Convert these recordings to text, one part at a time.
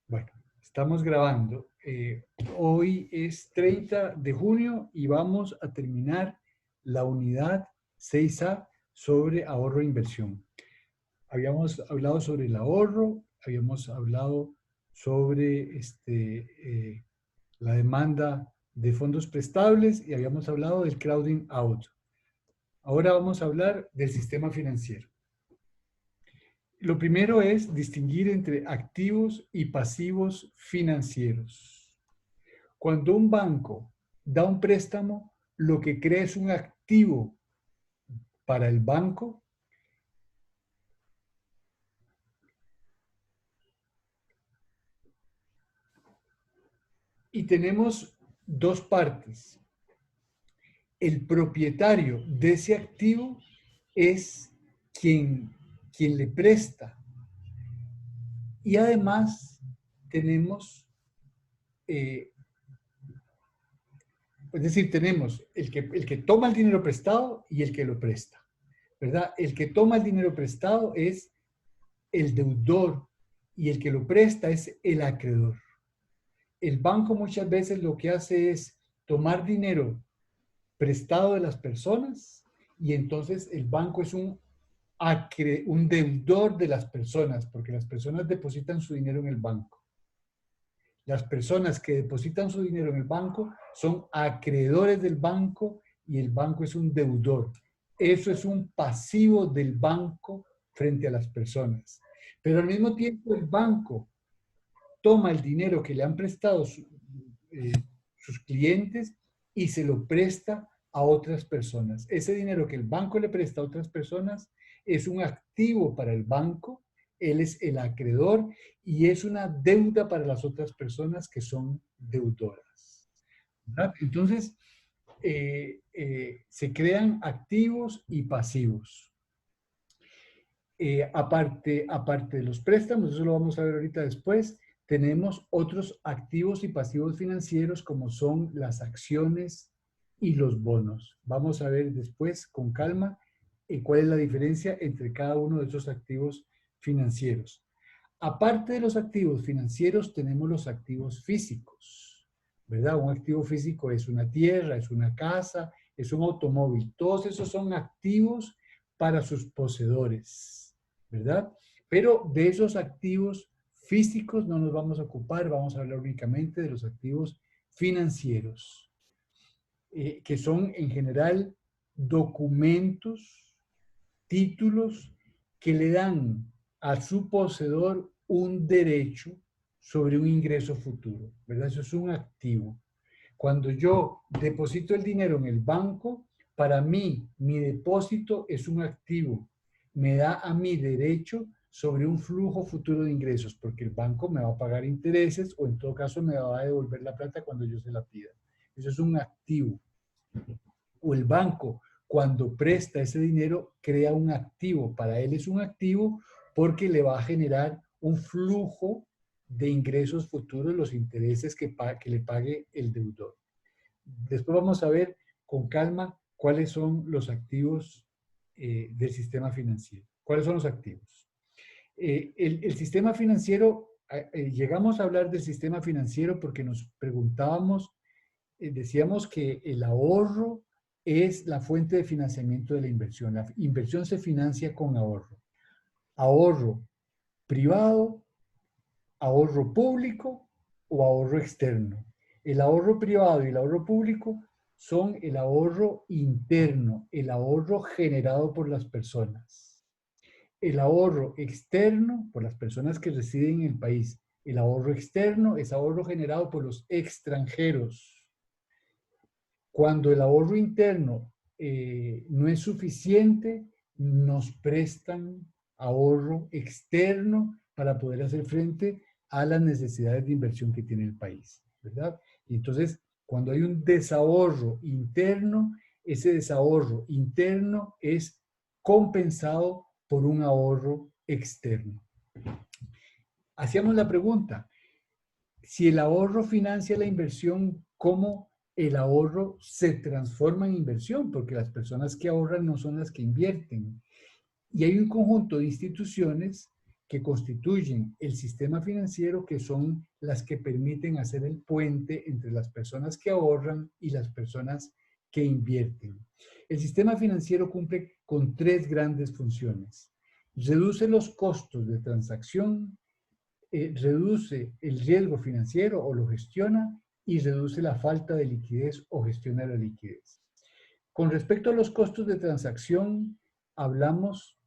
Bueno, estamos grabando. Hoy es 30 de junio y vamos a terminar la unidad 6A sobre ahorro e inversión. Habíamos hablado sobre el ahorro, habíamos hablado sobre la demanda de fondos prestables y habíamos hablado del crowding out. Ahora vamos a hablar del sistema financiero. Lo primero es distinguir entre activos y pasivos financieros. Cuando un banco da un préstamo, lo que crea es un activo para el banco y tenemos dos partes. El propietario de ese activo es quien le presta. Y además tenemos es decir, tenemos el que toma el dinero prestado y el que lo presta, ¿verdad? El que toma el dinero prestado es el deudor y el que lo presta es el acreedor. El banco muchas veces lo que hace es tomar dinero prestado de las personas y entonces el banco es un deudor de las personas porque las personas depositan su dinero en el banco. Las personas que depositan su dinero en el banco son acreedores del banco y el banco es un deudor. Eso es un pasivo del banco frente a las personas. Pero al mismo tiempo el banco toma el dinero que le han prestado sus clientes y se lo presta a otras personas. Ese dinero que el banco le presta a otras personas es un activo para el banco, él es el acreedor y es una deuda para las otras personas que son deudoras, ¿verdad? Entonces, se crean activos y pasivos. Aparte de los préstamos, eso lo vamos a ver ahorita después, tenemos otros activos y pasivos financieros como son las acciones y los bonos. Vamos a ver después con calma cuál es la diferencia entre cada uno de esos activos financieros. Aparte de los activos financieros, tenemos los activos físicos, ¿verdad? Un activo físico es una tierra, es una casa, es un automóvil. Todos esos son activos para sus poseedores, ¿verdad? Pero de esos activos físicos no nos vamos a ocupar, vamos a hablar únicamente de los activos financieros, que son en general documentos, títulos que le dan a su poseedor un derecho sobre un ingreso futuro, ¿verdad? Eso es un activo. Cuando yo deposito el dinero en el banco, para mí mi depósito es un activo. Me da a mí derecho sobre un flujo futuro de ingresos, porque el banco me va a pagar intereses o en todo caso me va a devolver la plata cuando yo se la pida. Eso es un activo. O el banco, cuando presta ese dinero, crea un activo. Para él es un activo porque le va a generar un flujo de ingresos futuros, los intereses que le pague el deudor. Después vamos a ver con calma cuáles son los activos del sistema financiero. ¿Cuáles son los activos? El sistema financiero, llegamos a hablar del sistema financiero porque nos preguntábamos, decíamos que el ahorro es la fuente de financiamiento de la inversión. La inversión se financia con ahorro. Ahorro privado, ahorro público o ahorro externo. El ahorro privado y el ahorro público son el ahorro interno, el ahorro generado por las personas. El ahorro externo, por las personas que residen en el país. El ahorro externo es ahorro generado por los extranjeros. Cuando el ahorro interno no es suficiente, nos prestan ahorro externo para poder hacer frente a las necesidades de inversión que tiene el país, ¿verdad? Y entonces, cuando hay un desahorro interno, ese desahorro interno es compensado por un ahorro externo. Hacíamos la pregunta, si el ahorro financia la inversión, ¿cómo el ahorro se transforma en inversión? Porque las personas que ahorran no son las que invierten. Y hay un conjunto de instituciones que constituyen el sistema financiero, que son las que permiten hacer el puente entre las personas que ahorran y las personas que invierten. El sistema financiero cumple con tres grandes funciones. Reduce los costos de transacción, reduce el riesgo financiero o lo gestiona, y reduce la falta de liquidez o gestiona la liquidez. Con respecto a los costos de transacción,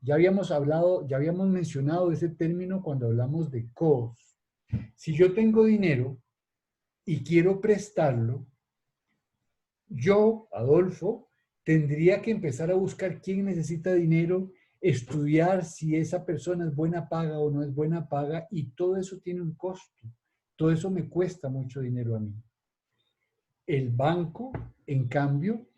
ya habíamos mencionado ese término cuando hablamos de cost. Si yo tengo dinero y quiero prestarlo, yo, Adolfo, tendría que empezar a buscar quién necesita dinero, estudiar si esa persona es buena paga o no es buena paga, y todo eso tiene un costo. Todo eso me cuesta mucho dinero a mí. El banco, en cambio,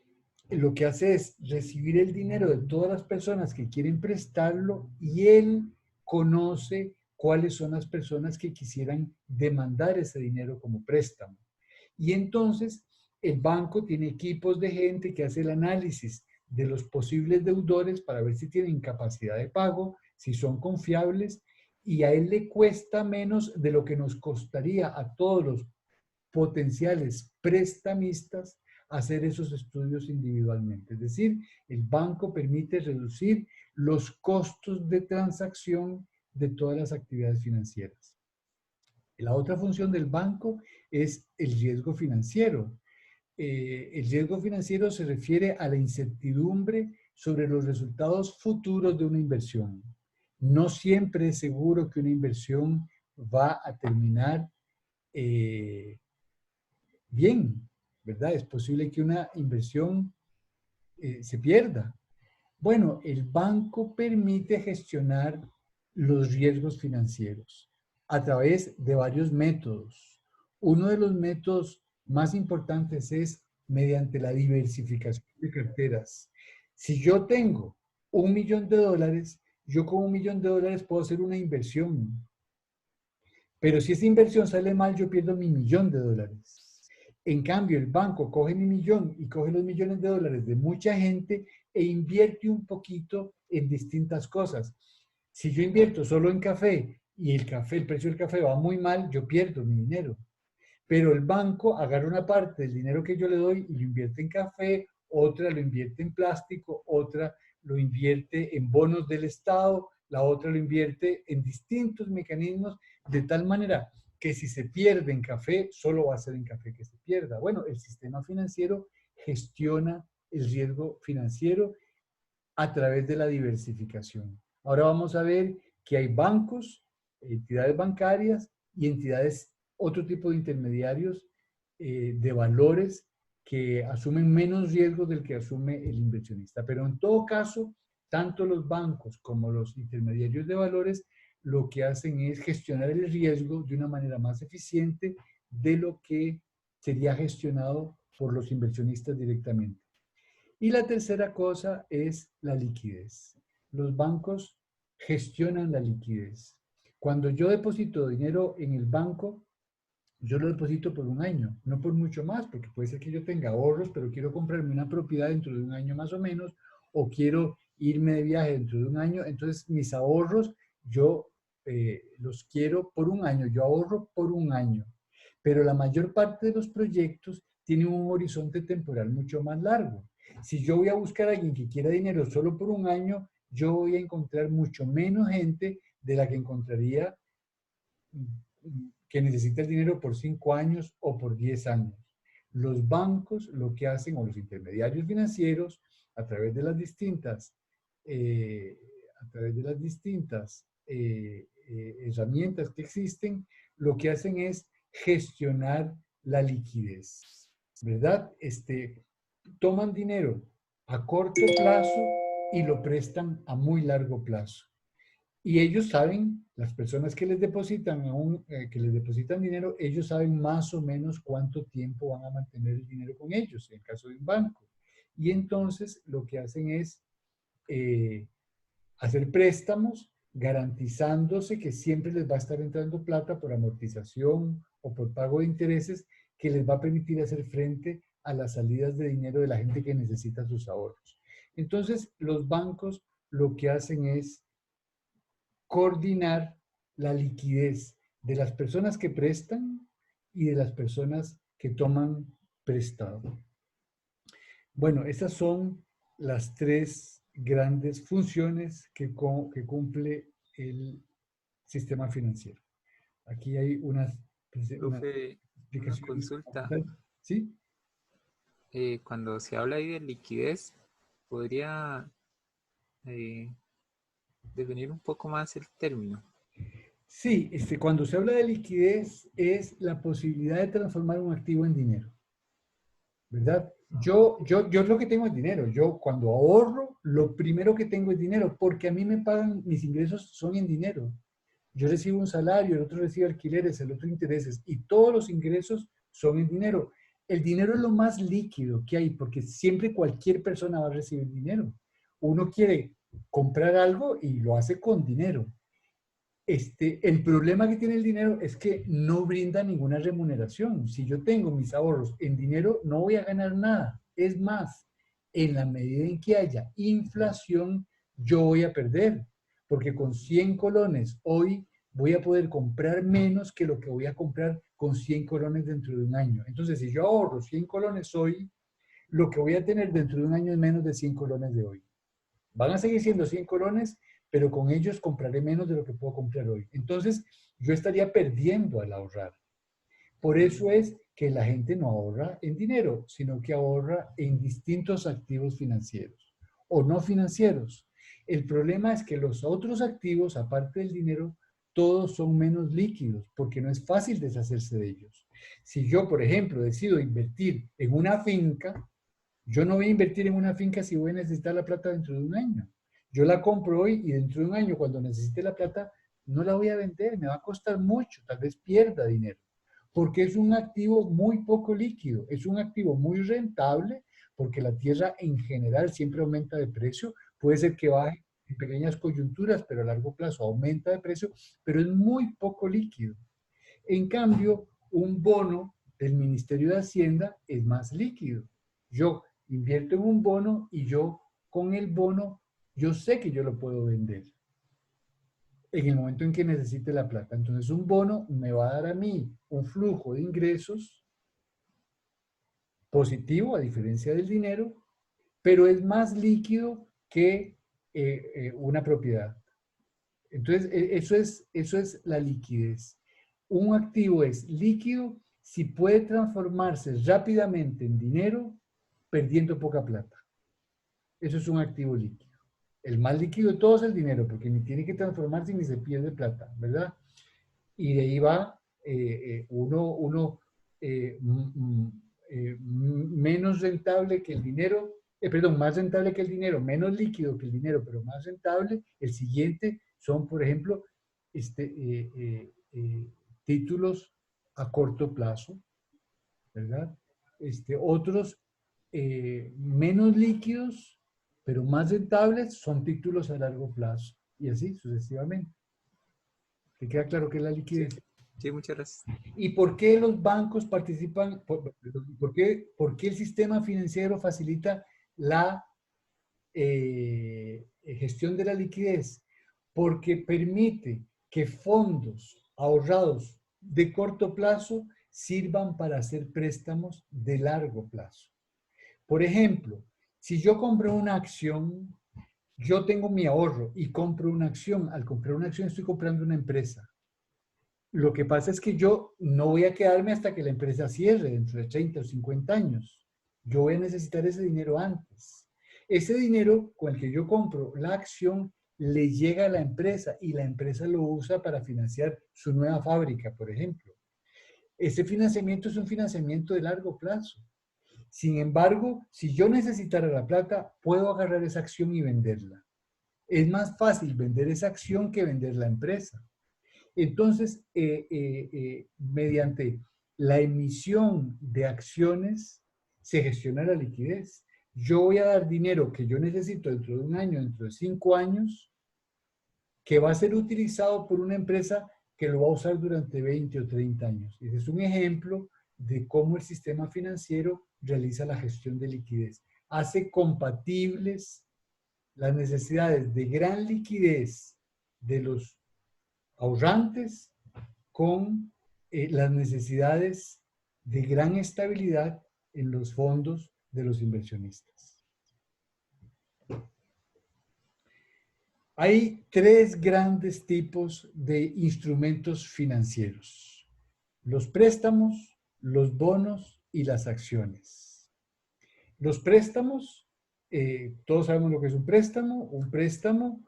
lo que hace es recibir el dinero de todas las personas que quieren prestarlo, y él conoce cuáles son las personas que quisieran demandar ese dinero como préstamo. Y entonces el banco tiene equipos de gente que hace el análisis de los posibles deudores para ver si tienen capacidad de pago, si son confiables, y a él le cuesta menos de lo que nos costaría a todos los potenciales prestamistas hacer esos estudios individualmente. Es decir, el banco permite reducir los costos de transacción de todas las actividades financieras. La otra función del banco es el riesgo financiero. El riesgo financiero se refiere a la incertidumbre sobre los resultados futuros de una inversión. No siempre es seguro que una inversión va a terminar bien, ¿verdad? Es posible que una inversión se pierda. Bueno, el banco permite gestionar los riesgos financieros a través de varios métodos. Uno de los métodos más importantes es mediante la diversificación de carteras. Si yo tengo $1.000.000, yo con $1.000.000 puedo hacer una inversión. Pero si esa inversión sale mal, yo pierdo mi $1.000.000. En cambio, el banco coge mi millón y coge los $1.000.000 de mucha gente e invierte un poquito en distintas cosas. Si yo invierto solo en café y el precio del café va muy mal, yo pierdo mi dinero. Pero el banco agarra una parte del dinero que yo le doy y lo invierte en café, otra lo invierte en plástico, otra lo invierte en bonos del Estado, la otra lo invierte en distintos mecanismos, de tal manera que si se pierde en café, solo va a ser en café que se pierda. Bueno, el sistema financiero gestiona el riesgo financiero a través de la diversificación. Ahora vamos a ver que hay bancos, entidades bancarias y entidades, otro tipo de intermediarios de valores que asumen menos riesgos del que asume el inversionista. Pero en todo caso, tanto los bancos como los intermediarios de valores lo que hacen es gestionar el riesgo de una manera más eficiente de lo que sería gestionado por los inversionistas directamente. Y la tercera cosa es la liquidez. Los bancos gestionan la liquidez. Cuando yo deposito dinero en el banco, yo lo deposito por un año, no por mucho más, porque puede ser que yo tenga ahorros, pero quiero comprarme una propiedad dentro de un año más o menos, o quiero irme de viaje dentro de un año. Entonces, mis ahorros, yo los quiero por un año, yo ahorro por un año. Pero la mayor parte de los proyectos tienen un horizonte temporal mucho más largo. Si yo voy a buscar a alguien que quiera dinero solo por un año, yo voy a encontrar mucho menos gente de la que encontraría que necesita el dinero por 5 años o por 10 años. Los bancos lo que hacen, o los intermediarios financieros, a través de las distintas, herramientas que existen, lo que hacen es gestionar la liquidez, ¿verdad? Toman dinero a corto plazo y lo prestan a muy largo plazo. Y ellos saben, las personas que les depositan dinero, ellos saben más o menos cuánto tiempo van a mantener el dinero con ellos, en el caso de un banco. Y entonces lo que hacen es hacer préstamos garantizándose que siempre les va a estar entrando plata por amortización o por pago de intereses, que les va a permitir hacer frente a las salidas de dinero de la gente que necesita sus ahorros. Entonces, los bancos lo que hacen es coordinar la liquidez de las personas que prestan y de las personas que toman prestado. Bueno, esas son las tres grandes funciones que cumple el sistema financiero. Aquí hay unas Profe, una explicaciones como consulta. tal. ¿Sí? Cuando se habla ahí de liquidez, ¿podría eh, definir un poco más el término? Sí, cuando se habla de liquidez es la posibilidad de transformar un activo en dinero, ¿verdad? Yo lo que tengo es dinero. Yo cuando ahorro, lo primero que tengo es dinero, porque a mí me pagan, mis ingresos son en dinero. Yo recibo un salario, el otro recibe alquileres, el otro intereses, y todos los ingresos son en dinero. El dinero es lo más líquido que hay, porque siempre cualquier persona va a recibir dinero. Uno quiere comprar algo y lo hace con dinero. El problema que tiene el dinero es que no brinda ninguna remuneración. Si yo tengo mis ahorros en dinero, no voy a ganar nada. Es más, en la medida en que haya inflación, yo voy a perder, porque con 100 colones hoy voy a poder comprar menos que lo que voy a comprar con 100 colones dentro de un año. Entonces, si yo ahorro 100 colones hoy, lo que voy a tener dentro de un año es menos de 100 colones de hoy. Van a seguir siendo 100 colones, pero con ellos compraré menos de lo que puedo comprar hoy. Entonces, yo estaría perdiendo al ahorrar. Por eso Mm, es que la gente no ahorra en dinero, sino que ahorra en distintos activos financieros o no financieros. El problema es que los otros activos, aparte del dinero, todos son menos líquidos porque no es fácil deshacerse de ellos. Si yo, por ejemplo, decido invertir en una finca, yo no voy a invertir en una finca si voy a necesitar la plata dentro de un año. Yo la compro hoy y dentro de un año, cuando necesite la plata, no la voy a vender, me va a costar mucho, tal vez pierda dinero, porque es un activo muy poco líquido, es un activo muy rentable, porque la tierra en general siempre aumenta de precio, puede ser que baje en pequeñas coyunturas, pero a largo plazo aumenta de precio, pero es muy poco líquido. En cambio, un bono del Ministerio de Hacienda es más líquido. Yo invierto en un bono y yo con el bono, yo sé que yo lo puedo vender en el momento en que necesite la plata. Entonces, un bono me va a dar a mí un flujo de ingresos positivo, a diferencia del dinero, pero es más líquido que una propiedad. Entonces, eso es la liquidez. Un activo es líquido si puede transformarse rápidamente en dinero, perdiendo poca plata. Eso es un activo líquido. El más líquido de todos es el dinero, porque ni tiene que transformarse ni se pierde plata, ¿verdad? Y de ahí va uno menos rentable que el dinero, perdón, más rentable que el dinero, menos líquido que el dinero, pero más rentable. El siguiente son, por ejemplo, este, eh, eh, eh, títulos a corto plazo, ¿verdad? Otros menos líquidos, pero más rentables son títulos a largo plazo, y así sucesivamente. ¿Te queda claro qué es la sí, liquidez? sí, muchas gracias. ¿Y por qué los bancos participan? Por qué el sistema financiero facilita la gestión de la liquidez? Porque permite que fondos ahorrados de corto plazo sirvan para hacer préstamos de largo plazo. Por ejemplo, si yo compro una acción, yo tengo mi ahorro y compro una acción. Al comprar una acción estoy comprando una empresa. Lo que pasa es que yo no voy a quedarme hasta que la empresa cierre dentro de 30 o 50 años. Yo voy a necesitar ese dinero antes. Ese dinero con el que yo compro la acción le llega a la empresa y la empresa lo usa para financiar su nueva fábrica, por ejemplo. Ese financiamiento es un financiamiento de largo plazo. Sin embargo, si yo necesitara la plata, puedo agarrar esa acción y venderla. Es más fácil vender esa acción que vender la empresa. Entonces, mediante la emisión de acciones se gestiona la liquidez. Yo voy a dar dinero que yo necesito dentro de un año, dentro de 5 años, que va a ser utilizado por una empresa que lo va a usar durante 20 o 30 años. Ese es un ejemplo de cómo el sistema financiero realiza la gestión de liquidez. Hace compatibles las necesidades de gran liquidez de los ahorrantes con las necesidades de gran estabilidad en los fondos de los inversionistas. Hay tres grandes tipos de instrumentos financieros: los préstamos, los bonos y las acciones. Los préstamos, todos sabemos lo que es un préstamo. Un préstamo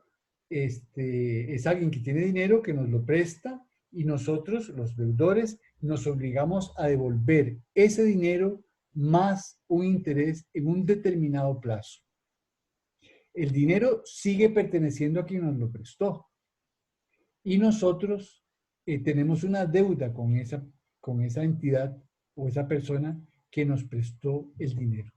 es alguien que tiene dinero, que nos lo presta, y nosotros, los deudores, nos obligamos a devolver ese dinero más un interés en un determinado plazo. El dinero sigue perteneciendo a quien nos lo prestó, y nosotros tenemos una deuda con esa entidad o esa persona que nos prestó el dinero.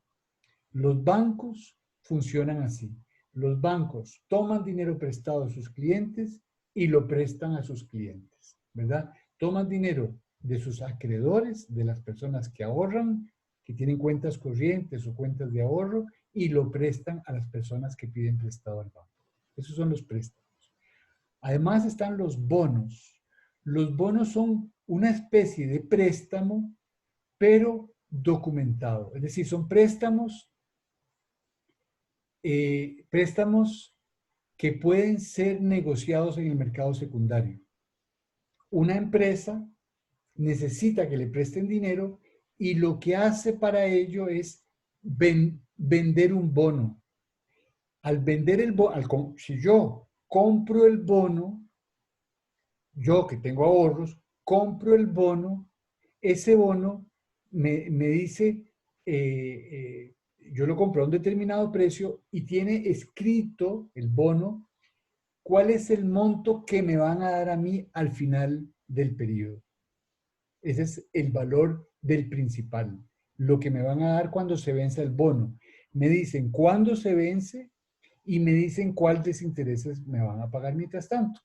Los bancos funcionan así. Los bancos toman dinero prestado a sus clientes y lo prestan a sus clientes, ¿verdad? Toman dinero de sus acreedores, de las personas que ahorran, que tienen cuentas corrientes o cuentas de ahorro, y lo prestan a las personas que piden prestado al banco. Esos son los préstamos. Además están los bonos. Los bonos son una especie de préstamo, pero documentado. Es decir, son préstamos que pueden ser negociados en el mercado secundario. Una empresa necesita que le presten dinero y lo que hace para ello es vender un bono. Al vender el bono, si yo compro el bono, yo que tengo ahorros, compro el bono, ese bono me dice, yo lo compro a un determinado precio y tiene escrito el bono cuál es el monto que me van a dar a mí al final del periodo. Ese es el valor del principal, lo que me van a dar cuando se vence el bono. Me dicen cuándo se vence y me dicen cuáles intereses me van a pagar mientras tanto.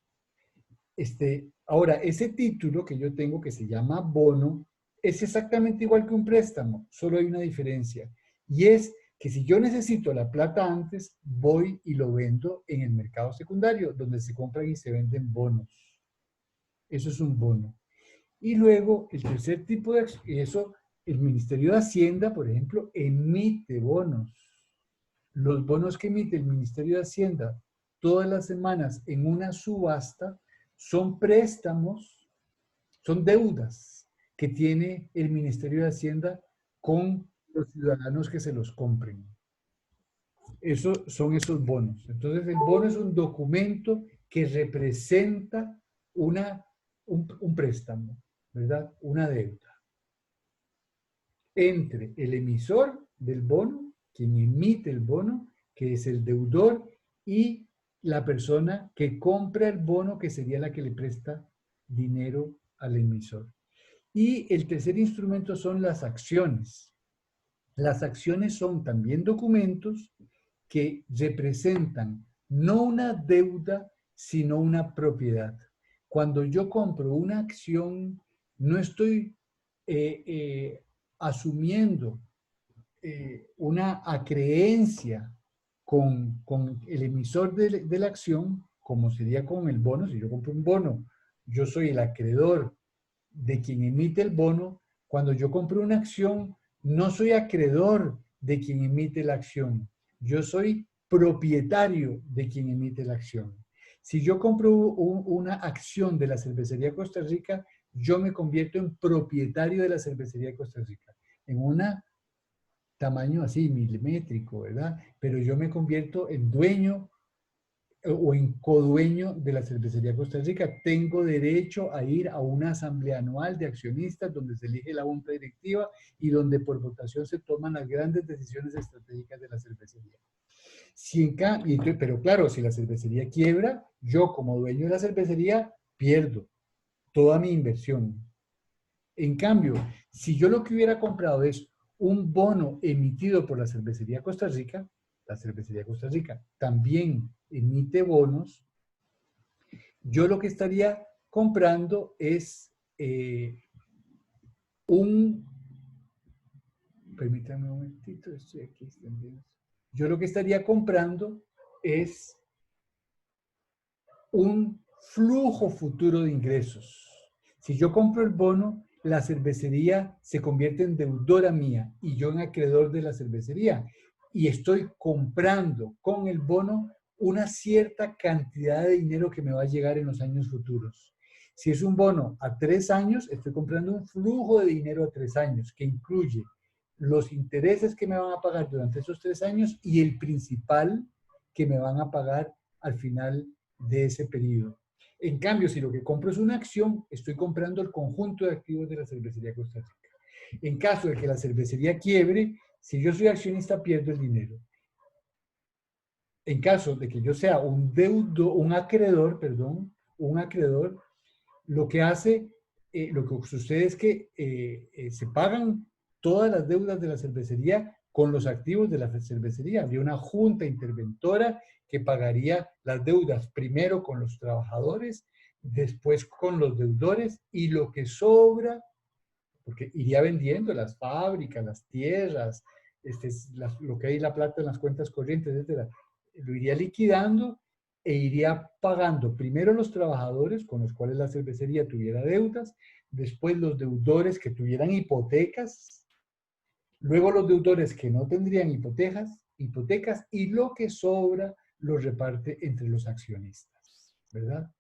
Ahora, ese título que yo tengo, que se llama bono, es exactamente igual que un préstamo, solo hay una diferencia. Y es que si yo necesito la plata antes, voy y lo vendo en el mercado secundario, donde se compran y se venden bonos. Eso es un bono. Y luego, el tercer tipo de acción, eso, el Ministerio de Hacienda, por ejemplo, emite bonos. Los bonos que emite el Ministerio de Hacienda todas las semanas en una subasta son préstamos, son deudas que tiene el Ministerio de Hacienda con los ciudadanos que se los compren. Eso son esos bonos. Entonces, el bono es un documento que representa un préstamo, ¿verdad? Una deuda entre el emisor del bono, quien emite el bono, que es el deudor, y la persona que compra el bono, que sería la que le presta dinero al emisor. Y el tercer instrumento son las acciones. Las acciones son también documentos que representan no una deuda, sino una propiedad. Cuando yo compro una acción, no estoy asumiendo una acreencia con el emisor de la acción, como sería con el bono. Si yo compro un bono, yo soy el acreedor de quien emite el bono. Cuando yo compro una acción, no soy acreedor de quien emite la acción. Yo soy propietario de quien emite la acción. Si yo compro una acción de la Cervecería Costa Rica, yo me convierto en propietario de la Cervecería Costa Rica, en un tamaño así, milimétrico, ¿verdad? Pero yo me convierto en dueño o en codueño de la Cervecería Costa Rica. Tengo derecho a ir a una asamblea anual de accionistas donde se elige la junta directiva y donde por votación se toman las grandes decisiones estratégicas de la cervecería. Pero claro, si la cervecería quiebra, yo como dueño de la cervecería pierdo toda mi inversión. En cambio, si yo lo que hubiera comprado es un bono emitido por la Cervecería Costa Rica, la Cervecería Costa Rica también emite bonos, yo lo que estaría comprando es permítanme un momentito, estoy aquí extendido. Yo lo que estaría comprando es un flujo futuro de ingresos. Si yo compro el bono, la cervecería se convierte en deudora mía y yo en acreedor de la cervecería. Y estoy comprando con el bono una cierta cantidad de dinero que me va a llegar en los años futuros. Si es un bono a 3 años, estoy comprando un flujo de dinero a 3 años que incluye los intereses que me van a pagar durante esos 3 años y el principal que me van a pagar al final de ese periodo. En cambio, si lo que compro es una acción, estoy comprando el conjunto de activos de la cervecería Costa Rica. En caso de que la cervecería quiebre, si yo soy accionista, pierdo el dinero. En caso de que yo sea un acreedor, lo que hace, lo que sucede es que se pagan todas las deudas de la cervecería con los activos de la cervecería. Habría una junta interventora que pagaría las deudas primero con los trabajadores, después con los deudores y lo que sobra, porque iría vendiendo las fábricas, las tierras, lo que hay la plata en las cuentas corrientes, etcétera, lo iría liquidando e iría pagando primero los trabajadores con los cuales la cervecería tuviera deudas, después los deudores que tuvieran hipotecas, luego los deudores que no tendrían hipotecas y lo que sobra lo reparte entre los accionistas, ¿verdad?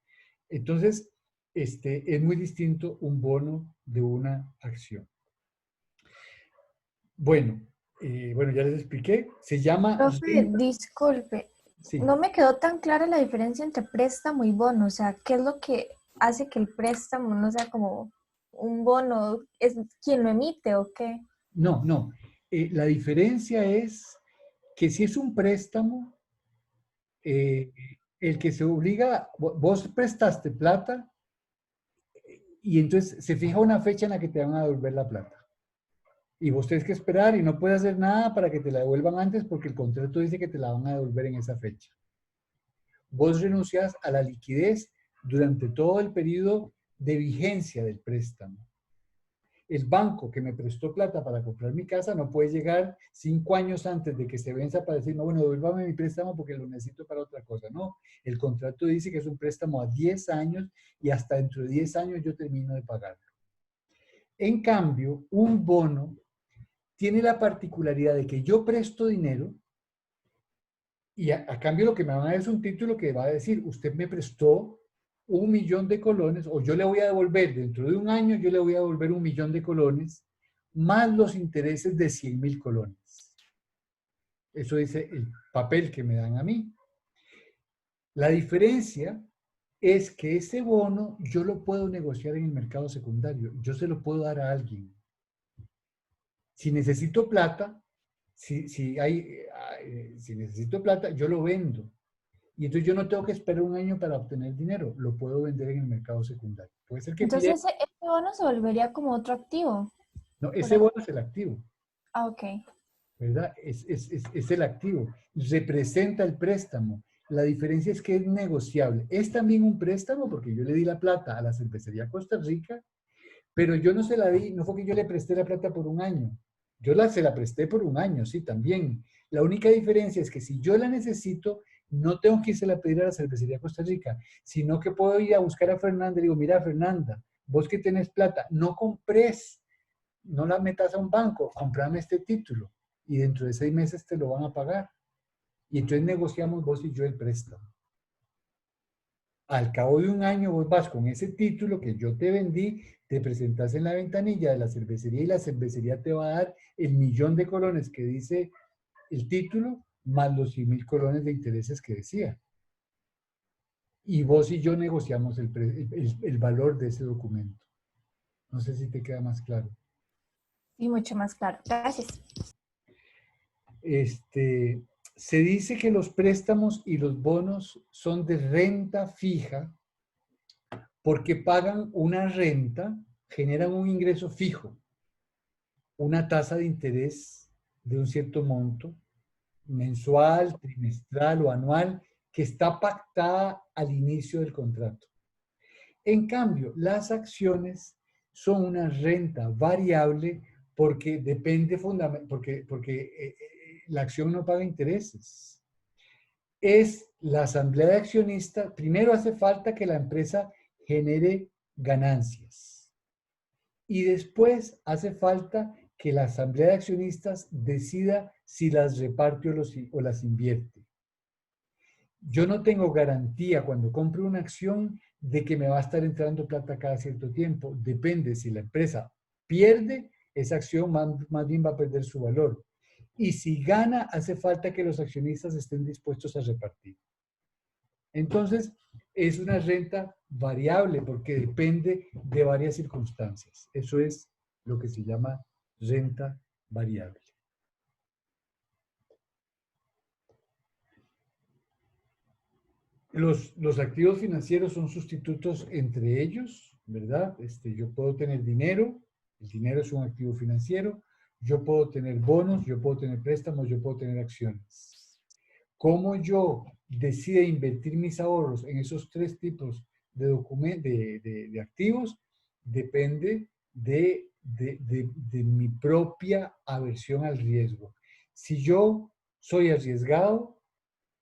Entonces, es muy distinto un bono de una acción. Bueno, bueno, ya les expliqué. Se llama Profe, renta. disculpe, Sí. no me quedó tan clara la diferencia entre préstamo y bono. O sea, ¿qué es lo que hace que el préstamo no sea como un bono? ¿Es quien lo emite o qué? No, no. La diferencia es que si es un préstamo, eh, el que se obliga, vos prestaste plata y entonces se fija una fecha en la que te van a devolver la plata. Y vos tenés que esperar y no puedes hacer nada para que te la devuelvan antes porque el contrato dice que te la van a devolver en esa fecha. Vos renuncias a la liquidez durante todo el periodo de vigencia del préstamo. El banco que me prestó plata para comprar mi casa no puede llegar 5 años antes de que se venza para decir, no, bueno, devuélvame mi préstamo porque lo necesito para otra cosa. No, el contrato dice que es un préstamo a 10 años y hasta dentro de 10 años yo termino de pagarlo. En cambio, un bono tiene la particularidad de que yo presto dinero y a cambio lo que me van a dar es un título que va a decir, usted me prestó 1.000.000 de colones, o yo le voy a devolver, dentro de un año yo le voy a devolver 1.000.000 de colones, más los intereses de 100.000 colones. Eso dice el papel que me dan a mí. La diferencia es que ese bono yo lo puedo negociar en el mercado secundario, yo se lo puedo dar a alguien. Si necesito plata, si necesito plata, yo lo vendo. Y entonces yo no tengo que esperar un año para obtener dinero, lo puedo vender en el mercado secundario. Puede ser que pierda. Entonces ese bono se volvería como otro activo. No, Por ese así- bono es el activo, Ah, ok. ¿verdad? Es el activo. Representa el préstamo. La diferencia es que es negociable. Es también un préstamo porque yo le di la plata a la cervecería Costa Rica, pero yo no se la di, no fue que yo le presté la plata por un año. Se la presté por un año, sí, también. La única diferencia es que si yo la necesito, no tengo que irse a pedir a la cervecería Costa Rica, sino que puedo ir a buscar a Fernanda y digo, mira, Fernanda, vos que tenés plata, no compres, no la metas a un banco, comprame este título y dentro de 6 meses te lo van a pagar. Y entonces negociamos vos y yo el préstamo. Al cabo de un año vos vas con ese título que yo te vendí, te presentas en la ventanilla de la cervecería y la cervecería te va a dar el 1.000.000 de colones que dice el título, más los 100.000 colones de intereses que decía. Y vos y yo negociamos el valor de ese documento. No sé si te queda más claro. Y mucho más claro. Gracias. Se dice que los préstamos y los bonos son de renta fija porque pagan una renta, generan un ingreso fijo, una tasa de interés de un cierto monto, mensual, trimestral o anual, que está pactada al inicio del contrato. En cambio, las acciones son una renta variable porque depende porque la acción no paga intereses. es la asamblea de accionistas. Primero hace falta que la empresa genere ganancias. Y después hace falta que la asamblea de accionistas decida si las reparte o las invierte. Yo no tengo garantía cuando compro una acción de que me va a estar entrando plata cada cierto tiempo. Depende, si la empresa pierde, esa acción más bien va a perder su valor. Y si gana, hace falta que los accionistas estén dispuestos a repartir. Entonces, es una renta variable porque depende de varias circunstancias. Eso es lo que se llama renta variable. Los activos financieros son sustitutos entre ellos, ¿verdad? Yo puedo tener dinero, el dinero es un activo financiero, yo puedo tener bonos, yo puedo tener préstamos, yo puedo tener acciones. ¿Cómo yo decido invertir mis ahorros en esos tres tipos de activos? Depende de mi propia aversión al riesgo. Si yo soy arriesgado,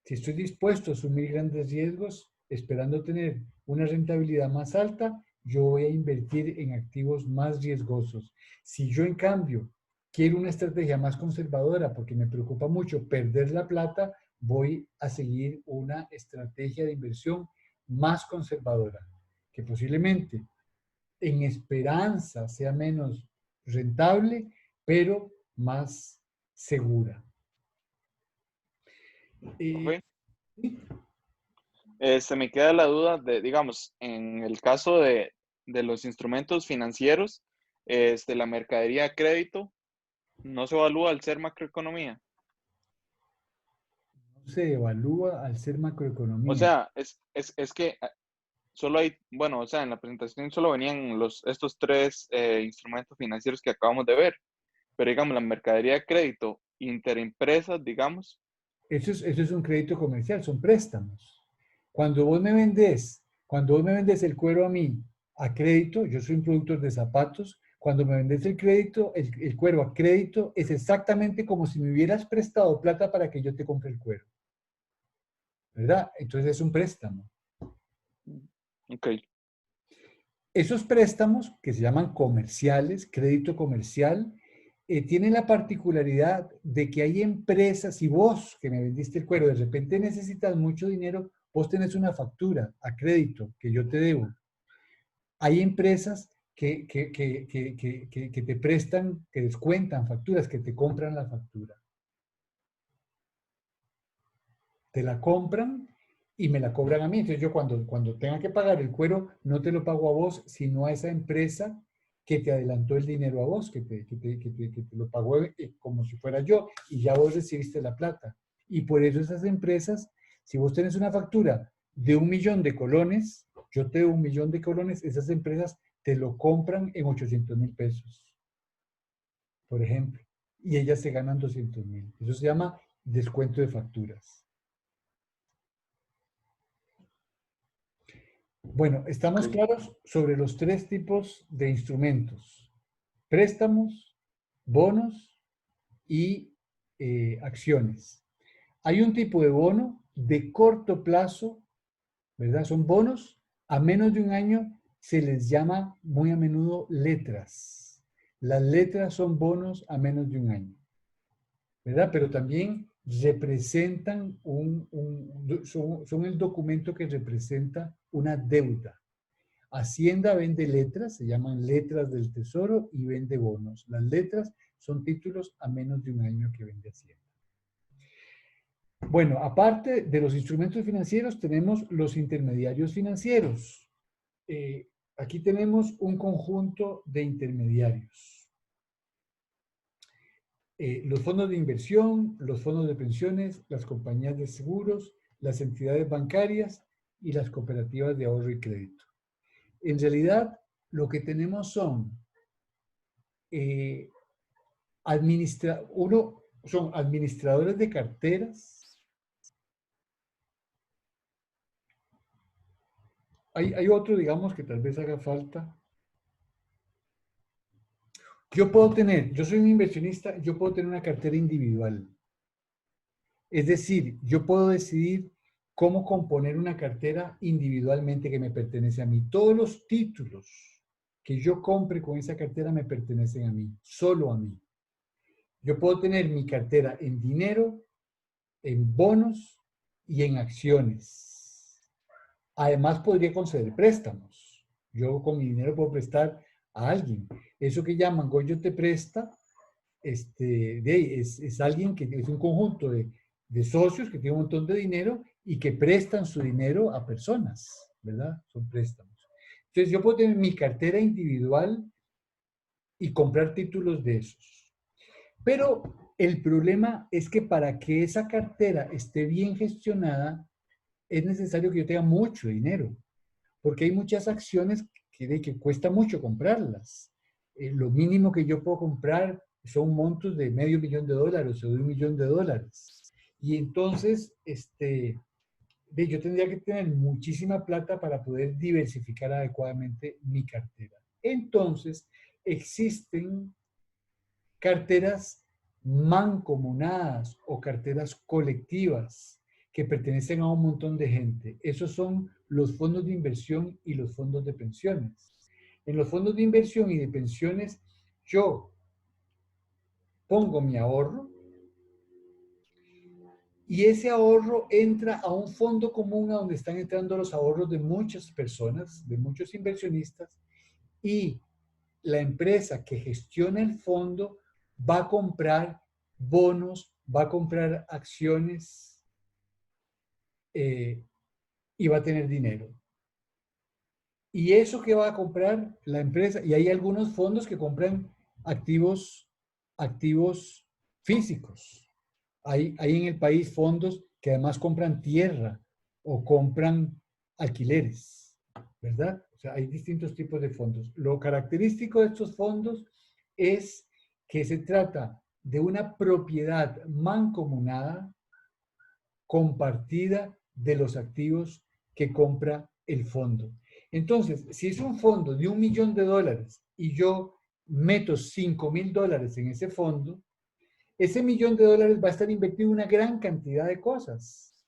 si estoy dispuesto a asumir grandes riesgos, esperando tener una rentabilidad más alta, yo voy a invertir en activos más riesgosos. Si yo, en cambio, quiero una estrategia más conservadora porque me preocupa mucho perder la plata, voy a seguir una estrategia de inversión más conservadora, que posiblemente en esperanza sea menos rentable, pero más segura. Profe, me queda la duda de, digamos, en el caso de los instrumentos financieros, la mercadería a crédito, ¿no se evalúa al ser macroeconomía? No se evalúa al ser O macroeconomía. sea, es que solo hay, bueno, o sea, en la presentación solo venían estos tres instrumentos financieros que acabamos de ver, pero digamos, la mercadería a crédito interempresas, digamos. Eso es un crédito comercial, son préstamos. Cuando vos me vendes el cuero a mí a crédito, yo soy un productor de zapatos, cuando me vendes el crédito, el cuero a crédito, es exactamente como si me hubieras prestado plata para que yo te compre el cuero. ¿Verdad? Entonces es un préstamo. Ok, Esos préstamos, que se llaman comerciales, crédito comercial, tienen la particularidad de que hay empresas, si vos que me vendiste el cuero de repente necesitas mucho dinero, vos tenés una factura a crédito que yo te debo. Hay empresas que te prestan, que descuentan facturas, que te compran la factura. Te la compran y me la cobran a mí. Entonces yo cuando tenga que pagar el cuero, no te lo pago a vos, sino a esa empresa que te adelantó el dinero a vos, que te lo pagó como si fuera yo, y ya vos recibiste la plata. Y por eso esas empresas, si vos tenés una factura de 1.000.000 de colones, yo te doy 1.000.000 de colones, esas empresas te lo compran en 800.000 pesos, por ejemplo, y ellas se ganan 200.000. Eso se llama descuento de facturas. Bueno, estamos ok. claros sobre los tres tipos de instrumentos: préstamos, bonos y acciones. Hay un tipo de bono de corto plazo, ¿verdad? Son bonos a menos de un año, se les llama muy a menudo letras. Las letras son bonos a menos de un año, ¿verdad? Pero también representan son el documento que representa una deuda. Hacienda vende letras, se llaman letras del tesoro, y vende bonos. Las letras son títulos a menos de un año que vende Hacienda. Bueno, aparte de los instrumentos financieros, tenemos los intermediarios financieros. Aquí tenemos un conjunto de intermediarios. Los fondos de inversión, los fondos de pensiones, las compañías de seguros, las entidades bancarias y las cooperativas de ahorro y crédito. En realidad, lo que tenemos son son administradores de carteras. Hay otro, digamos, que tal vez haga falta. Yo soy un inversionista, yo puedo tener una cartera individual. Es decir, yo puedo decidir cómo componer una cartera individualmente que me pertenece a mí. Todos los títulos que yo compre con esa cartera me pertenecen a mí, solo a mí. Yo puedo tener mi cartera en dinero, en bonos y en acciones. Además, podría conceder préstamos. Yo con mi dinero puedo prestar a alguien. Eso que llaman Goyo te presta, es alguien que es un conjunto de socios que tienen un montón de dinero y que prestan su dinero a personas, ¿verdad? Son préstamos. Entonces, yo puedo tener mi cartera individual y comprar títulos de esos. Pero el problema es que para que esa cartera esté bien gestionada, es necesario que yo tenga mucho dinero, porque hay muchas acciones que cuesta mucho comprarlas. Lo mínimo que yo puedo comprar son montos de $500,000 o de $1,000,000. Y entonces, yo tendría que tener muchísima plata para poder diversificar adecuadamente mi cartera. Entonces, existen carteras mancomunadas o carteras colectivas que pertenecen a un montón de gente. Esos son los fondos de inversión y los fondos de pensiones. En los fondos de inversión y de pensiones, yo pongo mi ahorro y ese ahorro entra a un fondo común a donde están entrando los ahorros de muchas personas, de muchos inversionistas, y la empresa que gestiona el fondo va a comprar bonos, va a comprar acciones y va a tener dinero. Y eso que va a comprar la empresa, y hay algunos fondos que compran activos físicos. Hay en el país fondos que además compran tierra o compran alquileres, ¿verdad? O sea, hay distintos tipos de fondos. Lo característico de estos fondos es que se trata de una propiedad mancomunada, compartida de los activos que compra el fondo. Entonces, si es un fondo de $1,000,000 y yo meto $5,000 en ese fondo, ese $1,000,000 va a estar invertido en una gran cantidad de cosas.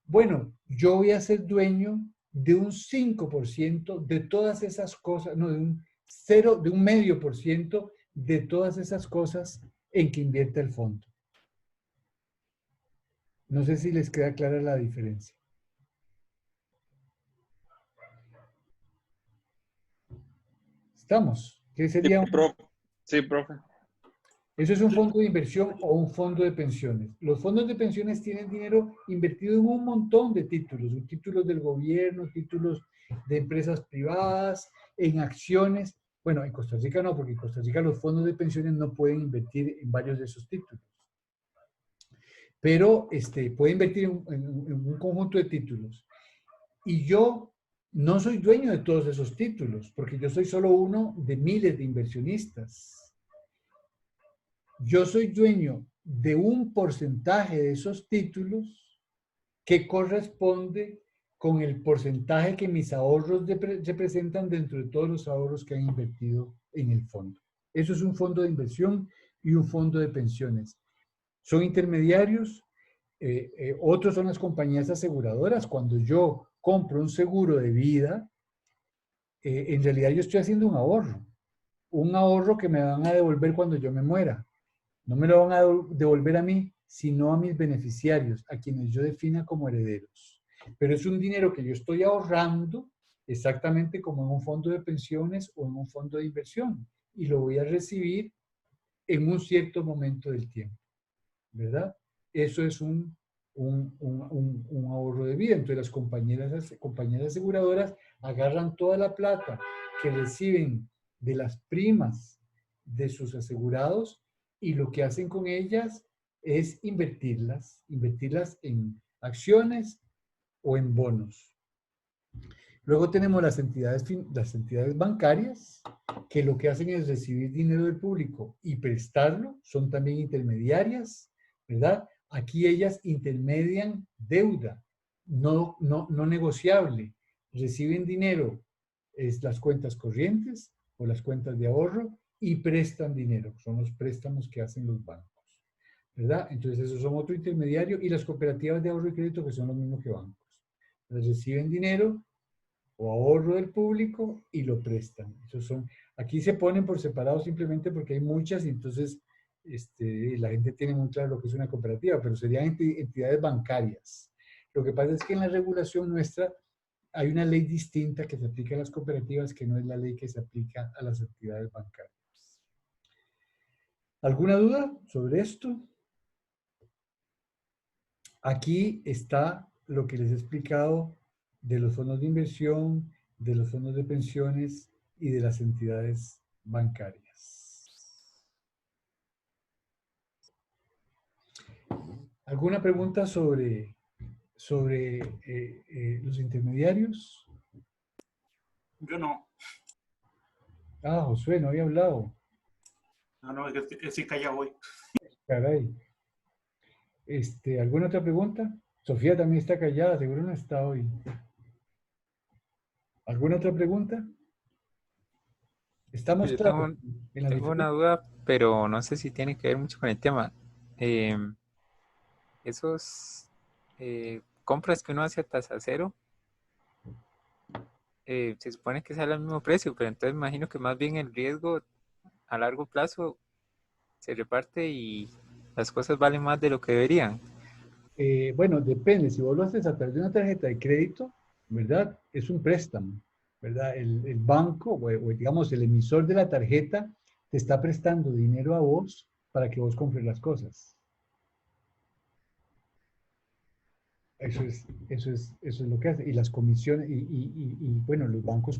Bueno, yo voy a ser dueño de un 5% de todas esas cosas, no, de un 0,5% de todas esas cosas en que invierte el fondo. No sé si les queda clara la diferencia. ¿Estamos? ¿Qué sería un... Sí, profe. Eso es un fondo de inversión o un fondo de pensiones. Los fondos de pensiones tienen dinero invertido en un montón de títulos, títulos del gobierno, títulos de empresas privadas, en acciones. Bueno, en Costa Rica no, porque en Costa Rica los fondos de pensiones no pueden invertir en varios de esos títulos. Pero puede invertir en un conjunto de títulos. Y yo no soy dueño de todos esos títulos, porque yo soy solo uno de miles de inversionistas. Yo soy dueño de un porcentaje de esos títulos que corresponde con el porcentaje que mis ahorros representan dentro de todos los ahorros que han invertido en el fondo. Eso es un fondo de inversión y un fondo de pensiones. Son intermediarios. Otros son las compañías aseguradoras. Cuando yo compro un seguro de vida, en realidad yo estoy haciendo un ahorro que me van a devolver cuando yo me muera. No me lo van a devolver a mí, sino a mis beneficiarios, a quienes yo defina como herederos. Pero es un dinero que yo estoy ahorrando exactamente como en un fondo de pensiones o en un fondo de inversión. Y lo voy a recibir en un cierto momento del tiempo, ¿verdad? Eso es un ahorro de vida. Entonces las compañías aseguradoras agarran toda la plata que reciben de las primas de sus asegurados y lo que hacen con ellas es invertirlas en acciones o en bonos. Luego tenemos las entidades bancarias, que lo que hacen es recibir dinero del público y prestarlo, son también intermediarias, ¿verdad? Aquí ellas intermedian deuda, no negociable. Reciben dinero, las cuentas corrientes o las cuentas de ahorro, y prestan dinero, son los préstamos que hacen los bancos. ¿verdad? Entonces esos son otro intermediario y las cooperativas de ahorro y crédito que son lo mismo que bancos. Entonces, reciben dinero o ahorro del público y lo prestan. Esos son, aquí se ponen por separado simplemente porque hay muchas y entonces la gente tiene muy claro lo que es una cooperativa, pero serían entidades bancarias. Lo que pasa es que en la regulación nuestra hay una ley distinta que se aplica a las cooperativas que no es la ley que se aplica a las entidades bancarias. ¿Alguna duda sobre esto? Aquí está lo que les he explicado de los fondos de inversión, de los fondos de pensiones y de las entidades bancarias. ¿Alguna pregunta sobre los intermediarios? Yo no. Ah, Josué, no había hablado. No, es que sí callado hoy. Caray. ¿Alguna otra pregunta? Sofía también está callada, seguro no está hoy. ¿Alguna otra pregunta? Estamos Yo claros en la tengo una diferencia. duda, pero no sé si tiene que ver mucho con el tema. Esos compras que uno hace a tasa cero, se supone que sale al mismo precio, pero entonces imagino que más bien el riesgo a largo plazo se reparte y las cosas valen más de lo que deberían. Bueno, depende. Si vos lo haces a través de una tarjeta de crédito, ¿verdad? Es un préstamo, ¿verdad? El banco o digamos el emisor de la tarjeta te está prestando dinero a vos para que vos compres las cosas. Eso es lo que hace. Y las comisiones, bueno, los bancos,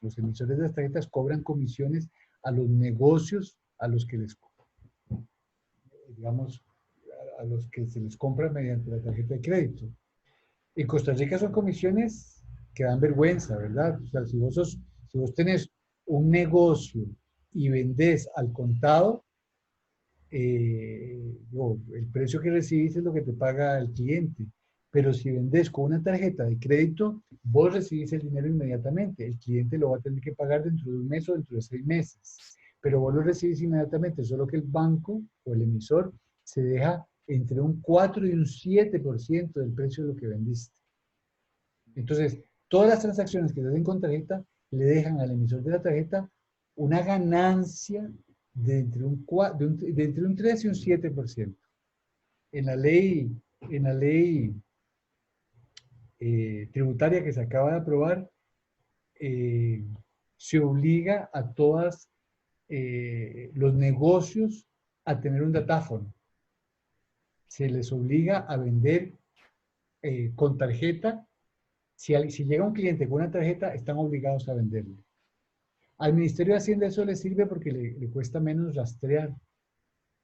los emisores de las tarjetas cobran comisiones a los negocios a los que les, digamos, a los que se les compra mediante la tarjeta de crédito. En Costa Rica son comisiones que dan vergüenza, ¿verdad? O sea, si vos tenés un negocio y vendés al contado, el precio que recibís es lo que te paga el cliente. Pero si vendés con una tarjeta de crédito, vos recibís el dinero inmediatamente. El cliente lo va a tener que pagar dentro de un mes o dentro de 6 meses. Pero vos lo recibís inmediatamente, solo que el banco o el emisor se deja entre un 4 y un 7% del precio de lo que vendiste. Entonces, todas las transacciones que se hacen con tarjeta le dejan al emisor de la tarjeta una ganancia de entre un 3 y un 7%. En la ley tributaria que se acaba de aprobar, se obliga a todos los negocios a tener un datáfono. Se les obliga a vender con tarjeta. Si llega un cliente con una tarjeta, están obligados a venderle. Al Ministerio de Hacienda eso le sirve porque le cuesta menos rastrear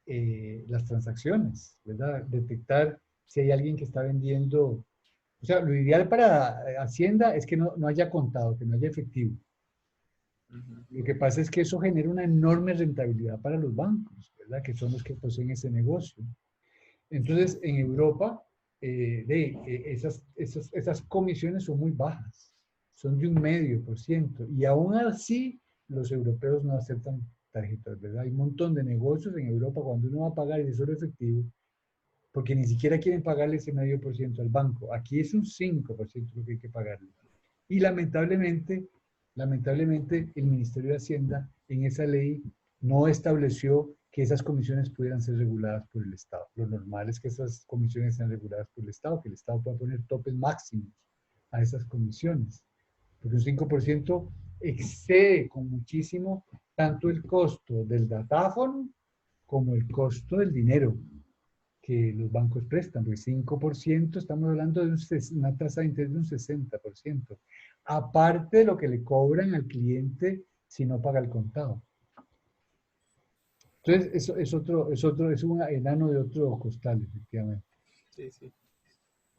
las transacciones, ¿verdad? Detectar si hay alguien que está vendiendo. O sea, lo ideal para Hacienda es que no haya contado, que no haya efectivo. Lo que pasa es que eso genera una enorme rentabilidad para los bancos, ¿verdad? Que son los que poseen ese negocio. Entonces, en Europa, esas comisiones son muy bajas, son de 0,5%. Y aún así, los europeos no aceptan tarjetas, ¿verdad? Hay un montón de negocios en Europa cuando uno va a pagar y es solo efectivo, porque ni siquiera quieren pagarle ese 0,5% al banco. Aquí es un 5% lo que hay que pagarle. Y lamentablemente, el Ministerio de Hacienda en esa ley no estableció que esas comisiones pudieran ser reguladas por el Estado. Lo normal es que esas comisiones sean reguladas por el Estado, que el Estado pueda poner topes máximos a esas comisiones. Porque un 5% excede con muchísimo tanto el costo del datáfono como el costo del dinero que los bancos prestan, porque 5% estamos hablando de una tasa de interés de un 60%, aparte de lo que le cobran al cliente si no paga el contado. Entonces, eso es un enano de otro costal, efectivamente. Sí, sí.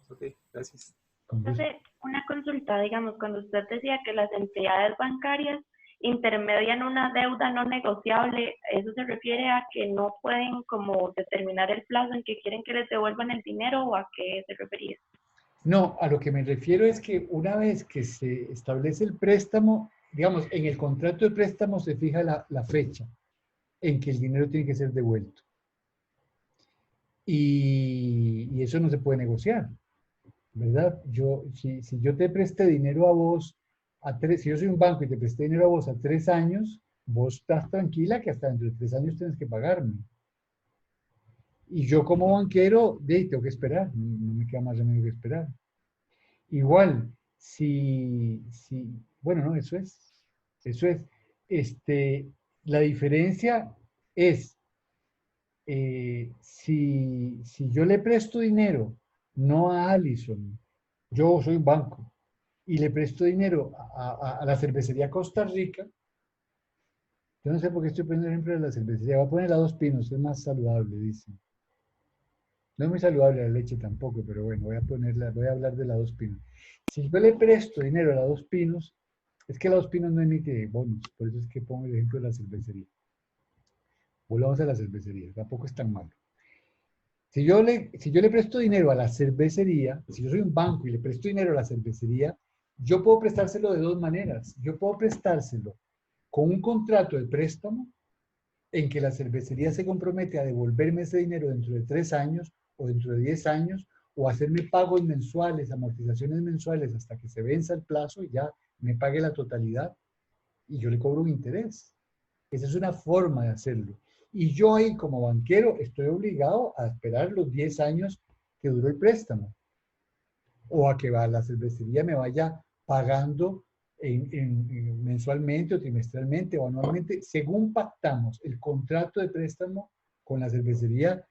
Ok, gracias. Entonces, una consulta, digamos, cuando usted decía que las entidades bancarias intermedian una deuda no negociable, ¿eso se refiere a que no pueden como determinar el plazo en que quieren que les devuelvan el dinero o a qué se refería? No, a lo que me refiero es que una vez que se establece el préstamo, digamos, en el contrato de préstamo se fija la fecha en que el dinero tiene que ser devuelto. y eso no se puede negociar, ¿verdad? Si yo te presté dinero a vos, si yo soy un banco y te presté dinero a vos a 3 años, vos estás tranquila que hasta dentro de 3 años tienes que pagarme. Y yo como banquero, tengo que esperar, no me queda más remedio que esperar. Igual, bueno, no, eso es. La diferencia es, si yo le presto dinero, no a Allison, yo soy un banco, y le presto dinero a la cervecería Costa Rica, yo no sé por qué estoy poniendo el ejemplo de la cervecería, voy a poner a Dos Pinos, es más saludable, dicen. No es muy saludable la leche tampoco, pero bueno, voy a hablar de la Dos Pinos. Si yo le presto dinero a la Dos Pinos, es que la Dos Pinos no emite bonos, por eso es que pongo el ejemplo de la cervecería. Volvamos a la cervecería, tampoco es tan malo. Si yo le presto dinero a la cervecería, si yo soy un banco y le presto dinero a la cervecería, yo puedo prestárselo de dos maneras. Yo puedo prestárselo con un contrato de préstamo en que la cervecería se compromete a devolverme ese dinero dentro de 3 años o dentro de 10 años, o hacerme pagos mensuales, amortizaciones mensuales hasta que se venza el plazo y ya me pague la totalidad y yo le cobro un interés. Esa es una forma de hacerlo. Y yo ahí como banquero estoy obligado a esperar los 10 años que duró el préstamo, o a que la cervecería me vaya pagando mensualmente o trimestralmente o anualmente, según pactamos. El contrato de préstamo con la cervecería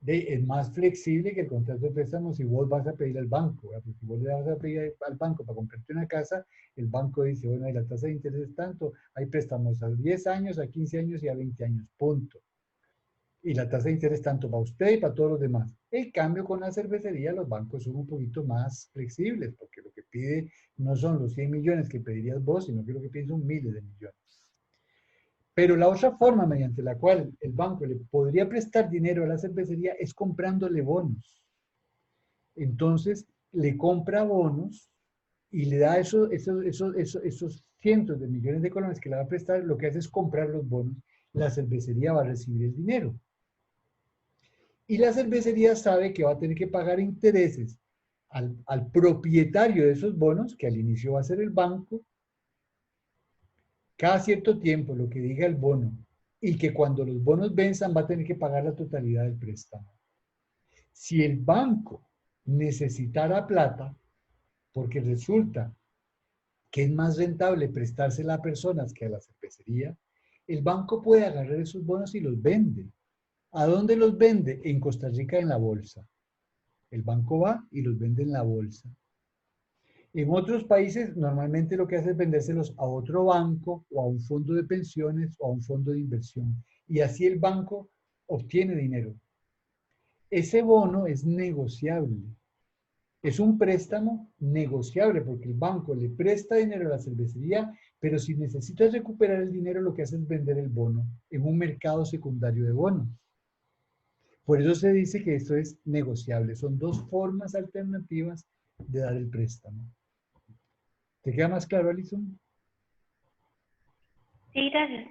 es más flexible que el contrato de préstamo si vos vas a pedir al banco, ¿verdad? Porque si vos le vas a pedir al banco para comprarte una casa, el banco dice, bueno, la tasa de interés es tanto, hay préstamos a 10 años, a 15 años y a 20 años, punto. Y la tasa de interés tanto para usted y para todos los demás. En cambio, con la cervecería, los bancos son un poquito más flexibles, porque lo que pide no son los 100 millones que pedirías vos, sino que lo que piden son miles de millones. Pero la otra forma mediante la cual el banco le podría prestar dinero a la cervecería es comprándole bonos. Entonces, le compra bonos y le da esos cientos de millones de colones que le va a prestar, lo que hace es comprar los bonos. La cervecería va a recibir el dinero. Y la cervecería sabe que va a tener que pagar intereses al propietario de esos bonos, que al inicio va a ser el banco, cada cierto tiempo, lo que diga el bono, y que cuando los bonos venzan va a tener que pagar la totalidad del préstamo. Si el banco necesitara plata, porque resulta que es más rentable prestársela a personas que a la cervecería, el banco puede agarrar esos bonos y los vende. ¿A dónde los vende? En Costa Rica, en la bolsa. El banco va y los vende en la bolsa. En otros países, normalmente lo que hace es vendérselos a otro banco o a un fondo de pensiones o a un fondo de inversión. Y así el banco obtiene dinero. Ese bono es negociable. Es un préstamo negociable porque el banco le presta dinero a la cervecería, pero si necesitas recuperar el dinero, lo que hace es vender el bono en un mercado secundario de bonos. Por eso se dice que esto es negociable. Son dos formas alternativas de dar el préstamo. ¿Te queda más claro, Alison? Sí, gracias.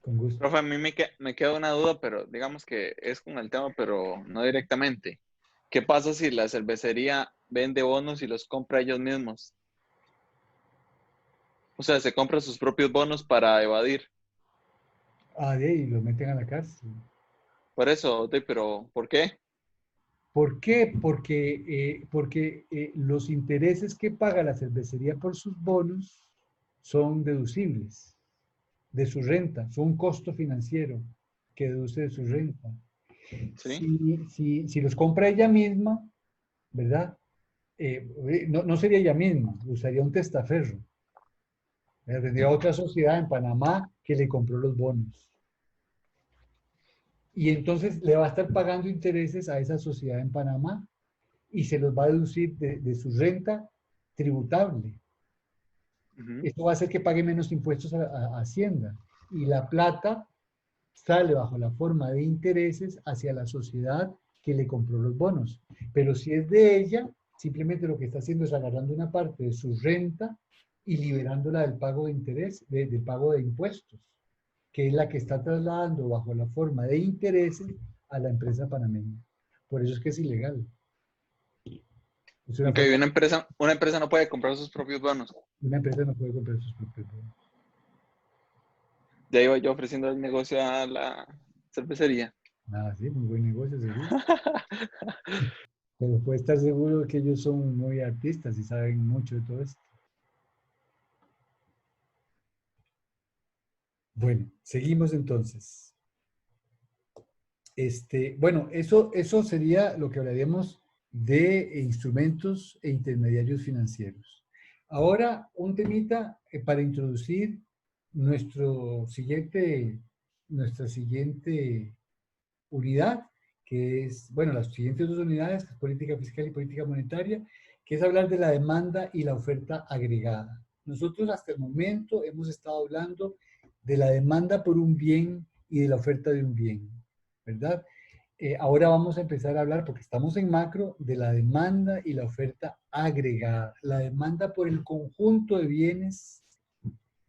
Con gusto. Profe, a mí me queda una duda, pero digamos que es con el tema, pero no directamente. ¿Qué pasa si la cervecería vende bonos y los compra ellos mismos? O sea, se compra sus propios bonos para evadir. Ah, de ahí, lo meten a la cárcel. Por eso, pero ¿por qué? ¿Por qué? Porque los intereses que paga la cervecería por sus bonos son deducibles de su renta, son un costo financiero que deduce de su renta. ¿Sí? Si los compra ella misma, ¿verdad? No sería ella misma, usaría un testaferro. Tendría otra sociedad en Panamá que le compró los bonos. Y entonces le va a estar pagando intereses a esa sociedad en Panamá y se los va a deducir de su renta tributable. Esto va a hacer que pague menos impuestos a Hacienda. Y la plata sale bajo la forma de intereses hacia la sociedad que le compró los bonos. Pero si es de ella, simplemente lo que está haciendo es agarrando una parte de su renta y liberándola del pago de interés, del pago de impuestos, que es la que está trasladando bajo la forma de intereses a la empresa panameña. Por eso es que es ilegal. Es una Ok, una empresa no puede comprar sus propios bonos. Una empresa no puede comprar sus propios bonos. Ya iba yo ofreciendo el negocio a la cervecería. Ah, sí, muy buen negocio, seguro. Pero puede estar seguro de que ellos son muy artistas y saben mucho de todo esto. Bueno, seguimos entonces. Bueno, eso sería lo que hablaríamos de instrumentos e intermediarios financieros. Ahora, un temita para introducir nuestra siguiente unidad, que es, bueno, las siguientes dos unidades, que es política fiscal y política monetaria, que es hablar de la demanda y la oferta agregada. Nosotros hasta el momento hemos estado hablando de la demanda por un bien y de la oferta de un bien, ¿verdad? Ahora vamos a empezar a hablar, porque estamos en macro, de la demanda y la oferta agregada. La demanda por el conjunto de bienes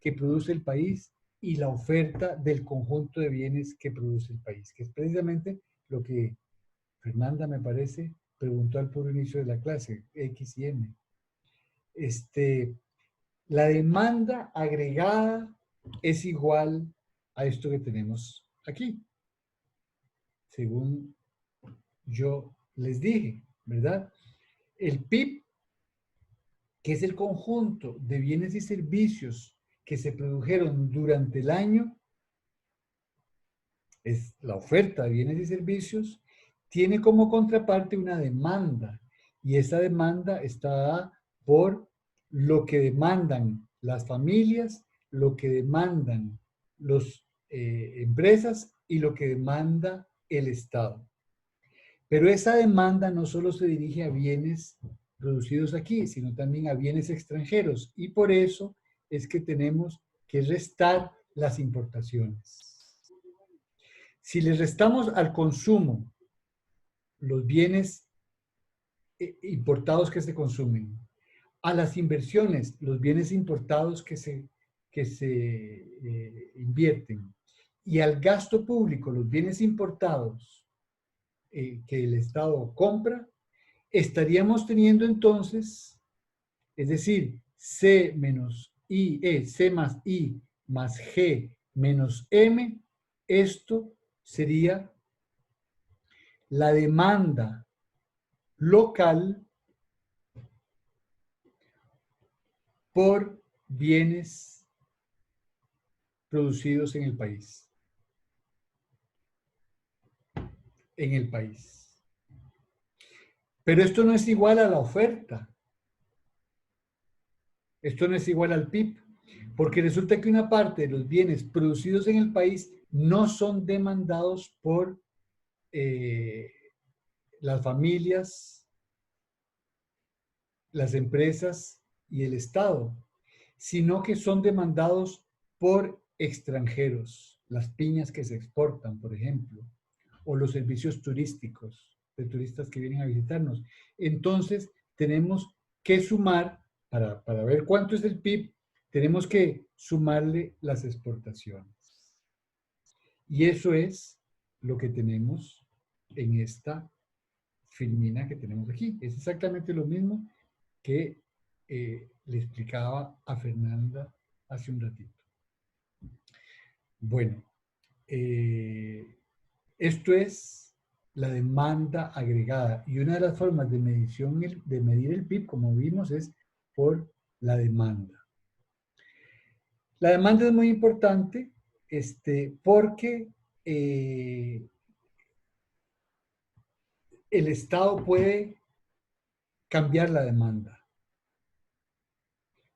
que produce el país y la oferta del conjunto de bienes que produce el país, que es precisamente lo que Fernanda, me parece, preguntó al puro inicio de la clase, X y M. La demanda agregada es igual a esto que tenemos aquí, según yo les dije, ¿verdad? El PIB, que es el conjunto de bienes y servicios que se produjeron durante el año, es la oferta de bienes y servicios, tiene como contraparte una demanda, y esa demanda está dada por lo que demandan las familias, lo que demandan las empresas y lo que demanda el Estado. Pero esa demanda no solo se dirige a bienes producidos aquí, sino también a bienes extranjeros, y por eso es que tenemos que restar las importaciones. Si le restamos al consumo los bienes importados que se consumen, a las inversiones, los bienes importados que se invierten, y al gasto público, los bienes importados que el Estado compra, estaríamos teniendo entonces, es decir, C más I más G menos M, esto sería la demanda local por bienes producidos en el país. En el país. Pero esto no es igual a la oferta. Esto no es igual al PIB, porque resulta que una parte de los bienes producidos en el país no son demandados por las familias, las empresas y el Estado, sino que son demandados por extranjeros, las piñas que se exportan, por ejemplo, o los servicios turísticos de turistas que vienen a visitarnos. Entonces, tenemos que sumar, para ver cuánto es el PIB, tenemos que sumarle las exportaciones. Y eso es lo que tenemos en esta filmina que tenemos aquí. Es exactamente lo mismo que le explicaba a Fernanda hace un ratito. Bueno, esto es la demanda agregada, y una de las formas de medición de medir el PIB, como vimos, es por la demanda. La demanda es muy importante porque el Estado puede cambiar la demanda.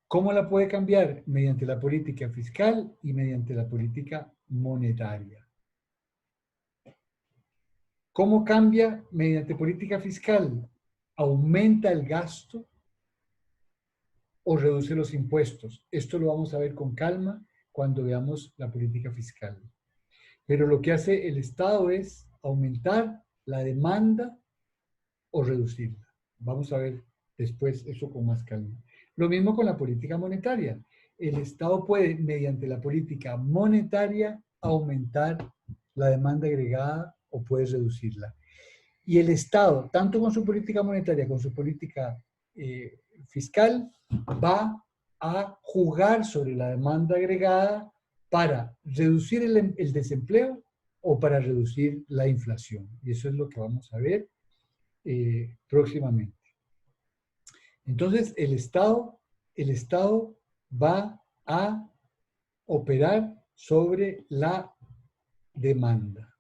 ¿Cómo la puede cambiar? Mediante la política fiscal y mediante la política monetaria. ¿Cómo cambia mediante política fiscal? ¿Aumenta el gasto o reduce los impuestos? Esto lo vamos a ver con calma cuando veamos la política fiscal. Pero lo que hace el Estado es aumentar la demanda o reducirla. Vamos a ver después eso con más calma. Lo mismo con la política monetaria. El Estado puede, mediante la política monetaria, aumentar la demanda agregada o puede reducirla. Y el Estado, tanto con su política monetaria como con su política fiscal, va a jugar sobre la demanda agregada para reducir el desempleo o para reducir la inflación. Y eso es lo que vamos a ver próximamente. Entonces, el Estado va a operar sobre la demanda,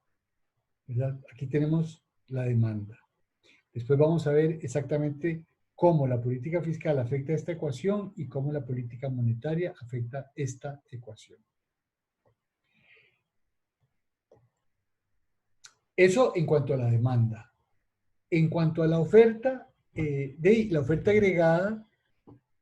¿verdad? Aquí tenemos la demanda. Después vamos a ver exactamente cómo la política fiscal afecta esta ecuación y cómo la política monetaria afecta esta ecuación. Eso en cuanto a la demanda. En cuanto a la oferta, la oferta agregada,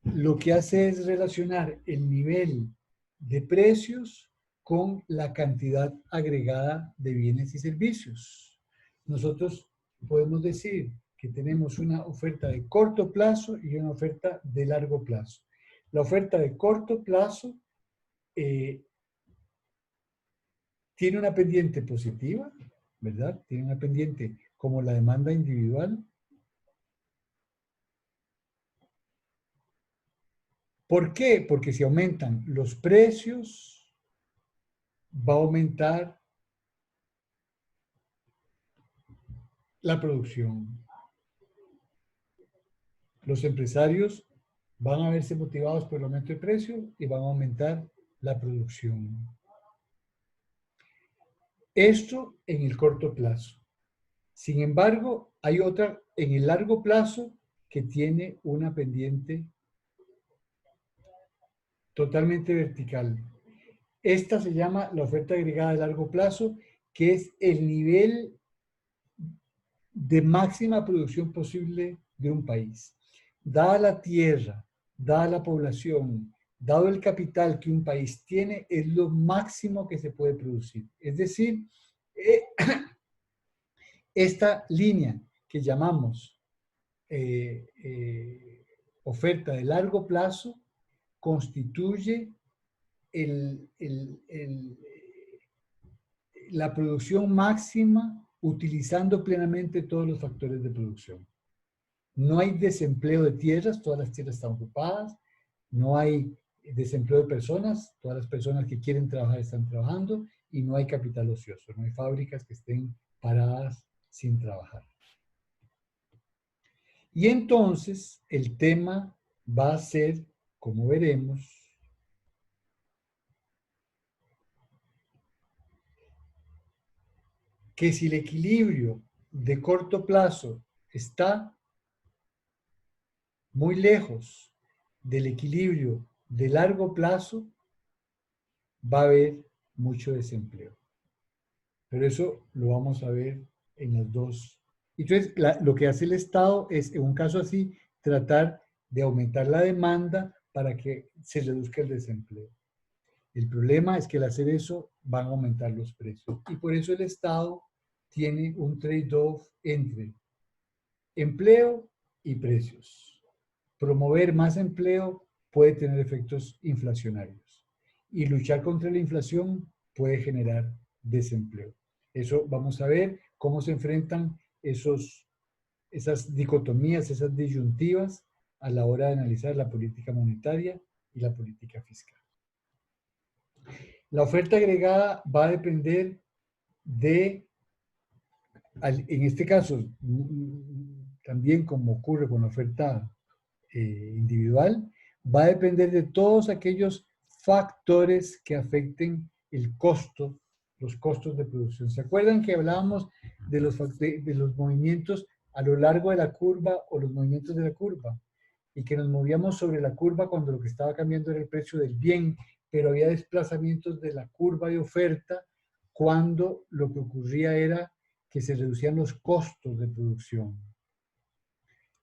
lo que hace es relacionar el nivel de precios con la cantidad agregada de bienes y servicios. Nosotros podemos decir que tenemos una oferta de corto plazo y una oferta de largo plazo. La oferta de corto plazo tiene una pendiente positiva, ¿verdad? Tiene una pendiente como la demanda individual. ¿Por qué? Porque si aumentan los precios, va a aumentar la producción. Los empresarios van a verse motivados por el aumento de precio y van a aumentar la producción. Esto en el corto plazo. Sin embargo, hay otra en el largo plazo que tiene una pendiente totalmente vertical. Esta se llama la oferta agregada de largo plazo, que es el nivel de máxima producción posible de un país. Dada la tierra, dada la población, dado el capital que un país tiene, es lo máximo que se puede producir. Es decir, esta línea que llamamos oferta de largo plazo constituye la producción máxima utilizando plenamente todos los factores de producción. No hay desempleo de tierras, todas las tierras están ocupadas. No hay desempleo de personas, todas las personas que quieren trabajar están trabajando. Y no hay capital ocioso, no hay fábricas que estén paradas sin trabajar. Y entonces el tema va a ser, como veremos, que si el equilibrio de corto plazo está muy lejos del equilibrio de largo plazo, va a haber mucho desempleo. Pero eso lo vamos a ver en las dos. Entonces, lo que hace el Estado es, en un caso así, tratar de aumentar la demanda para que se reduzca el desempleo. El problema es que al hacer eso van a aumentar los precios. Y por eso el Estado tiene un trade-off entre empleo y precios. Promover más empleo puede tener efectos inflacionarios. Y luchar contra la inflación puede generar desempleo. Eso vamos a ver cómo se enfrentan esas dicotomías, esas disyuntivas a la hora de analizar la política monetaria y la política fiscal. La oferta agregada va a depender de, en este caso, también como ocurre con la oferta individual, va a depender de todos aquellos factores que afecten el costo, los costos de producción. ¿Se acuerdan que hablábamos de los movimientos a lo largo de la curva o los movimientos de la curva? Y que nos movíamos sobre la curva cuando lo que estaba cambiando era el precio del bien, pero había desplazamientos de la curva de oferta cuando lo que ocurría era que se reducían los costos de producción.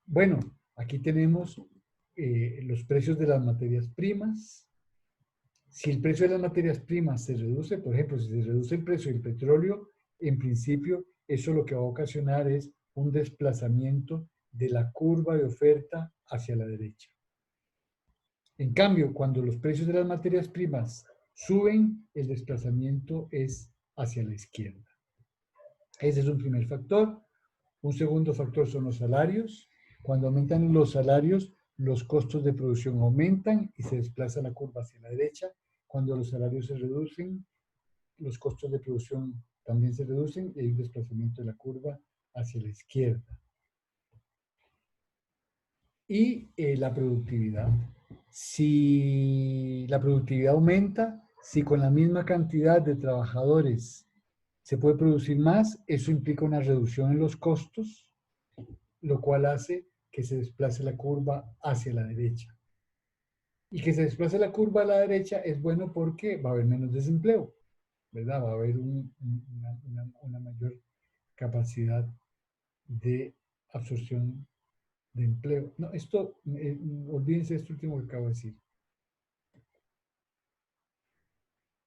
Bueno, aquí tenemos los precios de las materias primas. Si el precio de las materias primas se reduce, por ejemplo, si se reduce el precio del petróleo, en principio eso lo que va a ocasionar es un desplazamiento de la curva de oferta hacia la derecha. En cambio, cuando los precios de las materias primas suben, el desplazamiento es hacia la izquierda. Ese es un primer factor. Un segundo factor son los salarios. Cuando aumentan los salarios, los costos de producción aumentan y se desplaza la curva hacia la derecha. Cuando los salarios se reducen, los costos de producción también se reducen y hay un desplazamiento de la curva hacia la izquierda. Y la productividad. Si la productividad aumenta, si con la misma cantidad de trabajadores se puede producir más, eso implica una reducción en los costos, lo cual hace que se desplace la curva hacia la derecha. Y que se desplace la curva a la derecha es bueno porque va a haber menos desempleo, ¿verdad? Va a haber una mayor capacidad de absorción de empleo. No, esto, olvídense esto último que acabo de decir.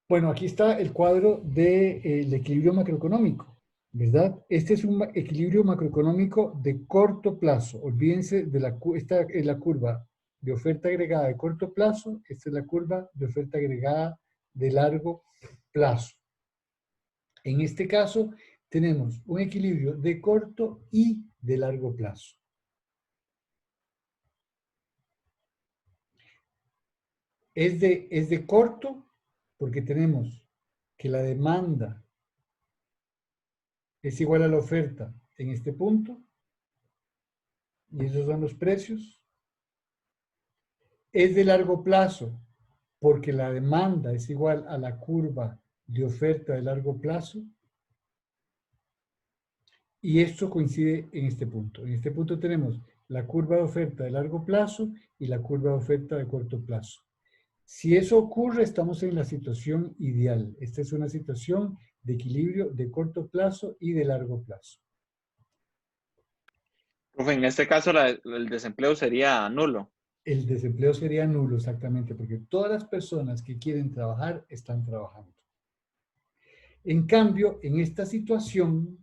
Bueno, aquí está el cuadro del equilibrio macroeconómico, ¿verdad? Este es un equilibrio macroeconómico de corto plazo. Olvídense de esta es la curva de oferta agregada de corto plazo, esta es la curva de oferta agregada de largo plazo. En este caso, tenemos un equilibrio de corto y de largo plazo. Es de corto porque tenemos que la demanda es igual a la oferta en este punto y esos son los precios. Es de largo plazo porque la demanda es igual a la curva de oferta de largo plazo y esto coincide en este punto. En este punto tenemos la curva de oferta de largo plazo y la curva de oferta de corto plazo. Si eso ocurre, estamos en la situación ideal. Esta es una situación de equilibrio de corto plazo y de largo plazo. Profe, en este caso el desempleo sería nulo. El desempleo sería nulo exactamente, porque todas las personas que quieren trabajar están trabajando. En cambio, en esta situación,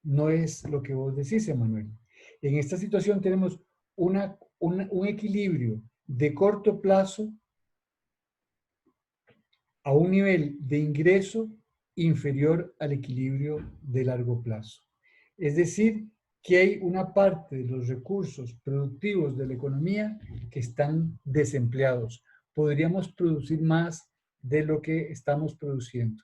no es lo que vos decís, Emanuel. En esta situación tenemos un equilibrio de corto plazo a un nivel de ingreso inferior al equilibrio de largo plazo. Es decir, que hay una parte de los recursos productivos de la economía que están desempleados. Podríamos producir más de lo que estamos produciendo.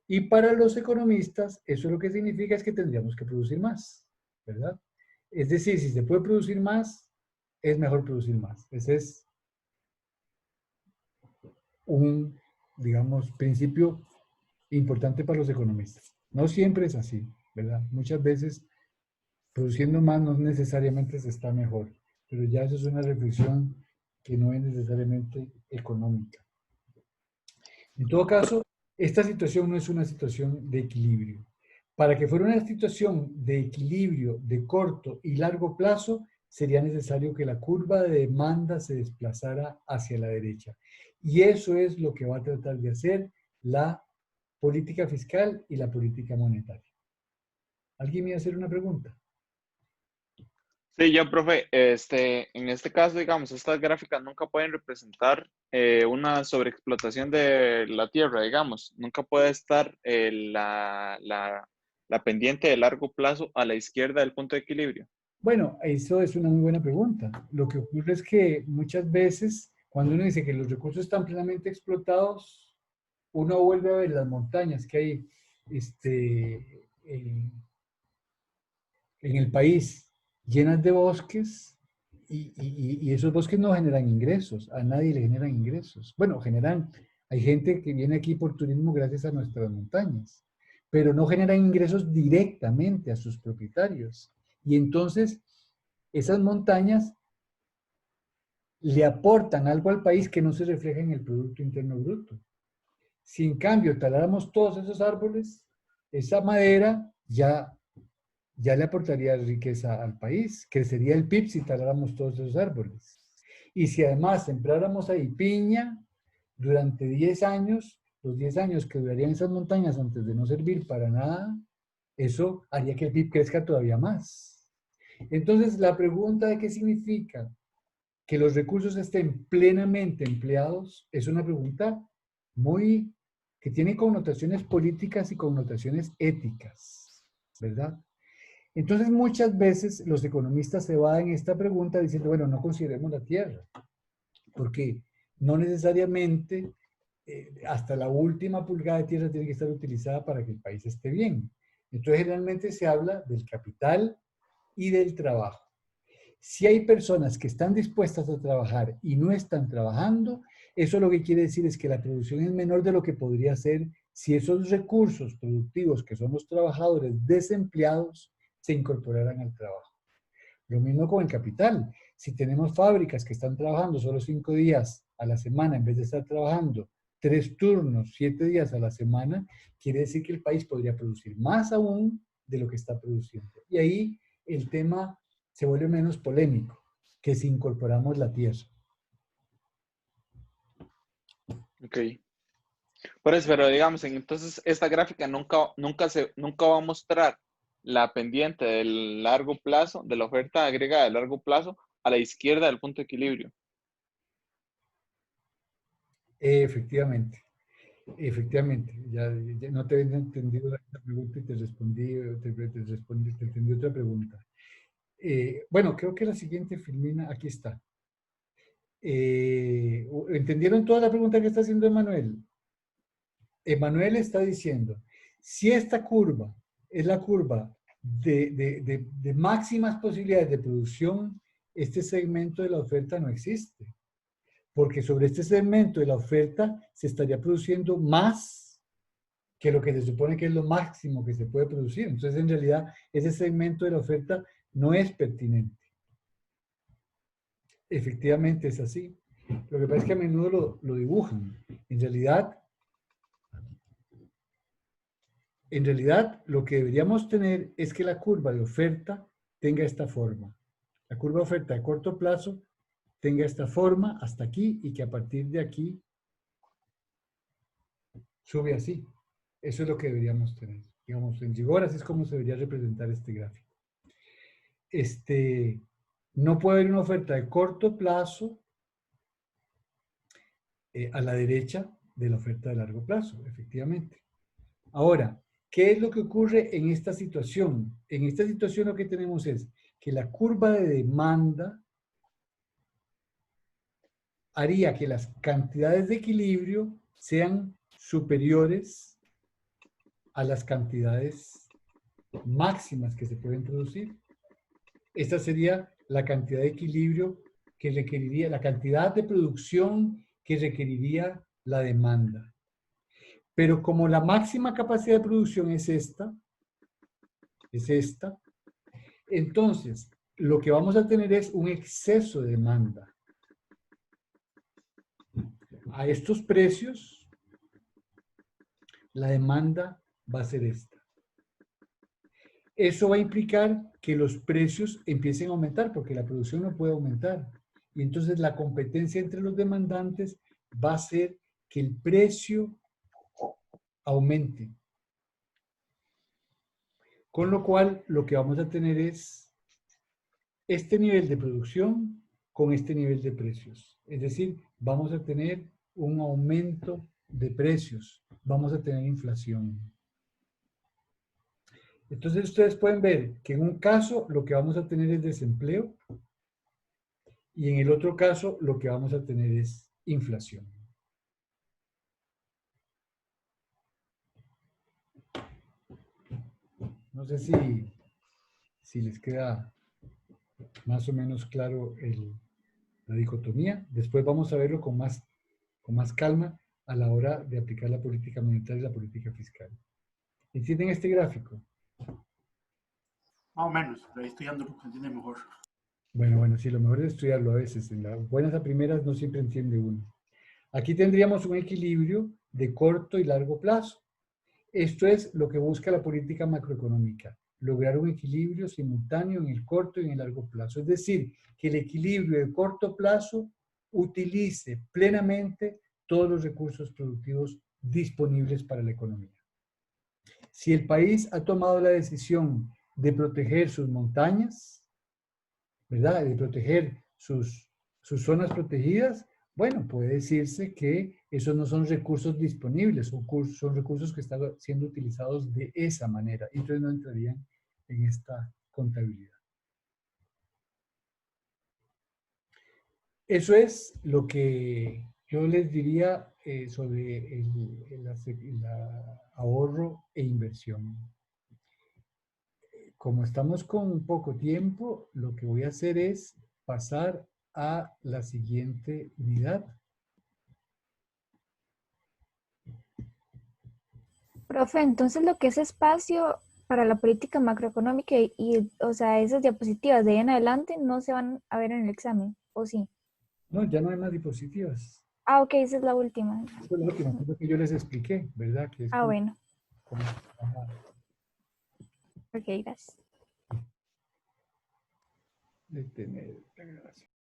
Y para los economistas, eso lo que significa es que tendríamos que producir más, ¿verdad? Es decir, si se puede producir más, es mejor producir más. Ese es un, digamos, principio importante para los economistas. No siempre es así, ¿verdad? Muchas veces produciendo más no necesariamente se está mejor, pero ya eso es una reflexión que no es necesariamente económica. En todo caso, esta situación no es una situación de equilibrio. Para que fuera una situación de equilibrio de corto y largo plazo, sería necesario que la curva de demanda se desplazara hacia la derecha. Y eso es lo que va a tratar de hacer la política fiscal y la política monetaria. ¿Alguien me va a hacer una pregunta? Sí, yo, profe, en este caso, digamos, estas gráficas nunca pueden representar una sobreexplotación de la tierra, digamos. Nunca puede estar la pendiente de largo plazo a la izquierda del punto de equilibrio. Bueno, eso es una muy buena pregunta. Lo que ocurre es que muchas veces, cuando uno dice que los recursos están plenamente explotados, uno vuelve a ver las montañas que hay en el país llenas de bosques y esos bosques no generan ingresos, a nadie le generan ingresos. Bueno, hay gente que viene aquí por turismo gracias a nuestras montañas, pero no generan ingresos directamente a sus propietarios. Y entonces, esas montañas le aportan algo al país que no se refleja en el Producto Interno Bruto. Si en cambio taláramos todos esos árboles, esa madera ya le aportaría riqueza al país. Crecería el PIB si taláramos todos esos árboles. Y si además sembráramos ahí piña durante 10 años, los 10 años que durarían esas montañas antes de no servir para nada, eso haría que el PIB crezca todavía más. Entonces, la pregunta de qué significa que los recursos estén plenamente empleados es una pregunta que tiene connotaciones políticas y connotaciones éticas, ¿verdad? Entonces, muchas veces los economistas se van en esta pregunta diciendo, bueno, no consideremos la tierra, porque no necesariamente hasta la última pulgada de tierra tiene que estar utilizada para que el país esté bien. Entonces, generalmente se habla del capital y del trabajo. Si hay personas que están dispuestas a trabajar y no están trabajando, eso lo que quiere decir es que la producción es menor de lo que podría ser si esos recursos productivos que son los trabajadores desempleados se incorporaran al trabajo. Lo mismo con el capital. Si tenemos fábricas que están trabajando solo 5 días a la semana en vez de estar trabajando 3 turnos, 7 días a la semana, quiere decir que el país podría producir más aún de lo que está produciendo. Y ahí el tema se vuelve menos polémico que si incorporamos la tierra. Ok. Por eso, pero digamos, entonces esta gráfica nunca va a mostrar la pendiente del largo plazo, de la oferta agregada de largo plazo, a la izquierda del punto de equilibrio. Efectivamente, efectivamente. Ya no te había entendido la pregunta y te entendí otra pregunta. Bueno, creo que la siguiente, Filmina, aquí está. ¿Entendieron toda la pregunta que está haciendo Emanuel? Emanuel está diciendo, si esta curva es la curva de máximas posibilidades de producción, este segmento de la oferta no existe. Porque sobre este segmento de la oferta se estaría produciendo más que lo que se supone que es lo máximo que se puede producir. Entonces, en realidad, ese segmento de la oferta no es pertinente. Efectivamente es así. Lo que pasa es que a menudo lo dibujan. En realidad, lo que deberíamos tener es que la curva de oferta tenga esta forma. La curva de oferta a corto plazo tenga esta forma hasta aquí y que a partir de aquí sube así. Eso es lo que deberíamos tener. Digamos, en rigor, así es como se debería representar este gráfico. No puede haber una oferta de corto plazo a la derecha de la oferta de largo plazo, efectivamente. Ahora, ¿qué es lo que ocurre en esta situación? En esta situación lo que tenemos es que la curva de demanda haría que las cantidades de equilibrio sean superiores a las cantidades máximas que se pueden producir. Esta sería la cantidad de equilibrio que requeriría, la cantidad de producción que requeriría la demanda. Pero como la máxima capacidad de producción es esta, entonces lo que vamos a tener es un exceso de demanda. A estos precios, la demanda va a ser esta. Eso va a implicar que los precios empiecen a aumentar porque la producción no puede aumentar. Y entonces la competencia entre los demandantes va a hacer que el precio aumente. Con lo cual, lo que vamos a tener es este nivel de producción con este nivel de precios. Es decir, vamos a tener un aumento de precios. Vamos a tener inflación. Entonces ustedes pueden ver que en un caso lo que vamos a tener es desempleo y en el otro caso lo que vamos a tener es inflación. No sé si les queda más o menos claro la dicotomía. Después vamos a verlo con más calma a la hora de aplicar la política monetaria y la política fiscal. ¿Entienden este gráfico? Más o menos, pero ahí estudiando lo que entiende mejor. Bueno, sí, lo mejor es estudiarlo a veces. En las buenas a primeras no siempre entiende uno. Aquí tendríamos un equilibrio de corto y largo plazo. Esto es lo que busca la política macroeconómica, lograr un equilibrio simultáneo en el corto y en el largo plazo. Es decir, que el equilibrio de corto plazo utilice plenamente todos los recursos productivos disponibles para la economía. Si el país ha tomado la decisión de proteger sus montañas, ¿verdad? De proteger sus zonas protegidas, bueno, puede decirse que esos no son recursos disponibles, son recursos que están siendo utilizados de esa manera. Y entonces no entrarían en esta contabilidad. Eso es lo que yo les diría sobre el ahorro e inversión. Como estamos con poco tiempo, lo que voy a hacer es pasar a la siguiente unidad. Profe, entonces lo que es espacio para la política macroeconómica o sea, esas diapositivas de ahí en adelante no se van a ver en el examen, ¿o sí? No, ya no hay más diapositivas. Ah, ok, esa es la última. Eso es lo que, es lo que yo les expliqué, ¿verdad? Que es Ah, bueno. cómo se trabaja. Ok, gracias. Detener la grabación.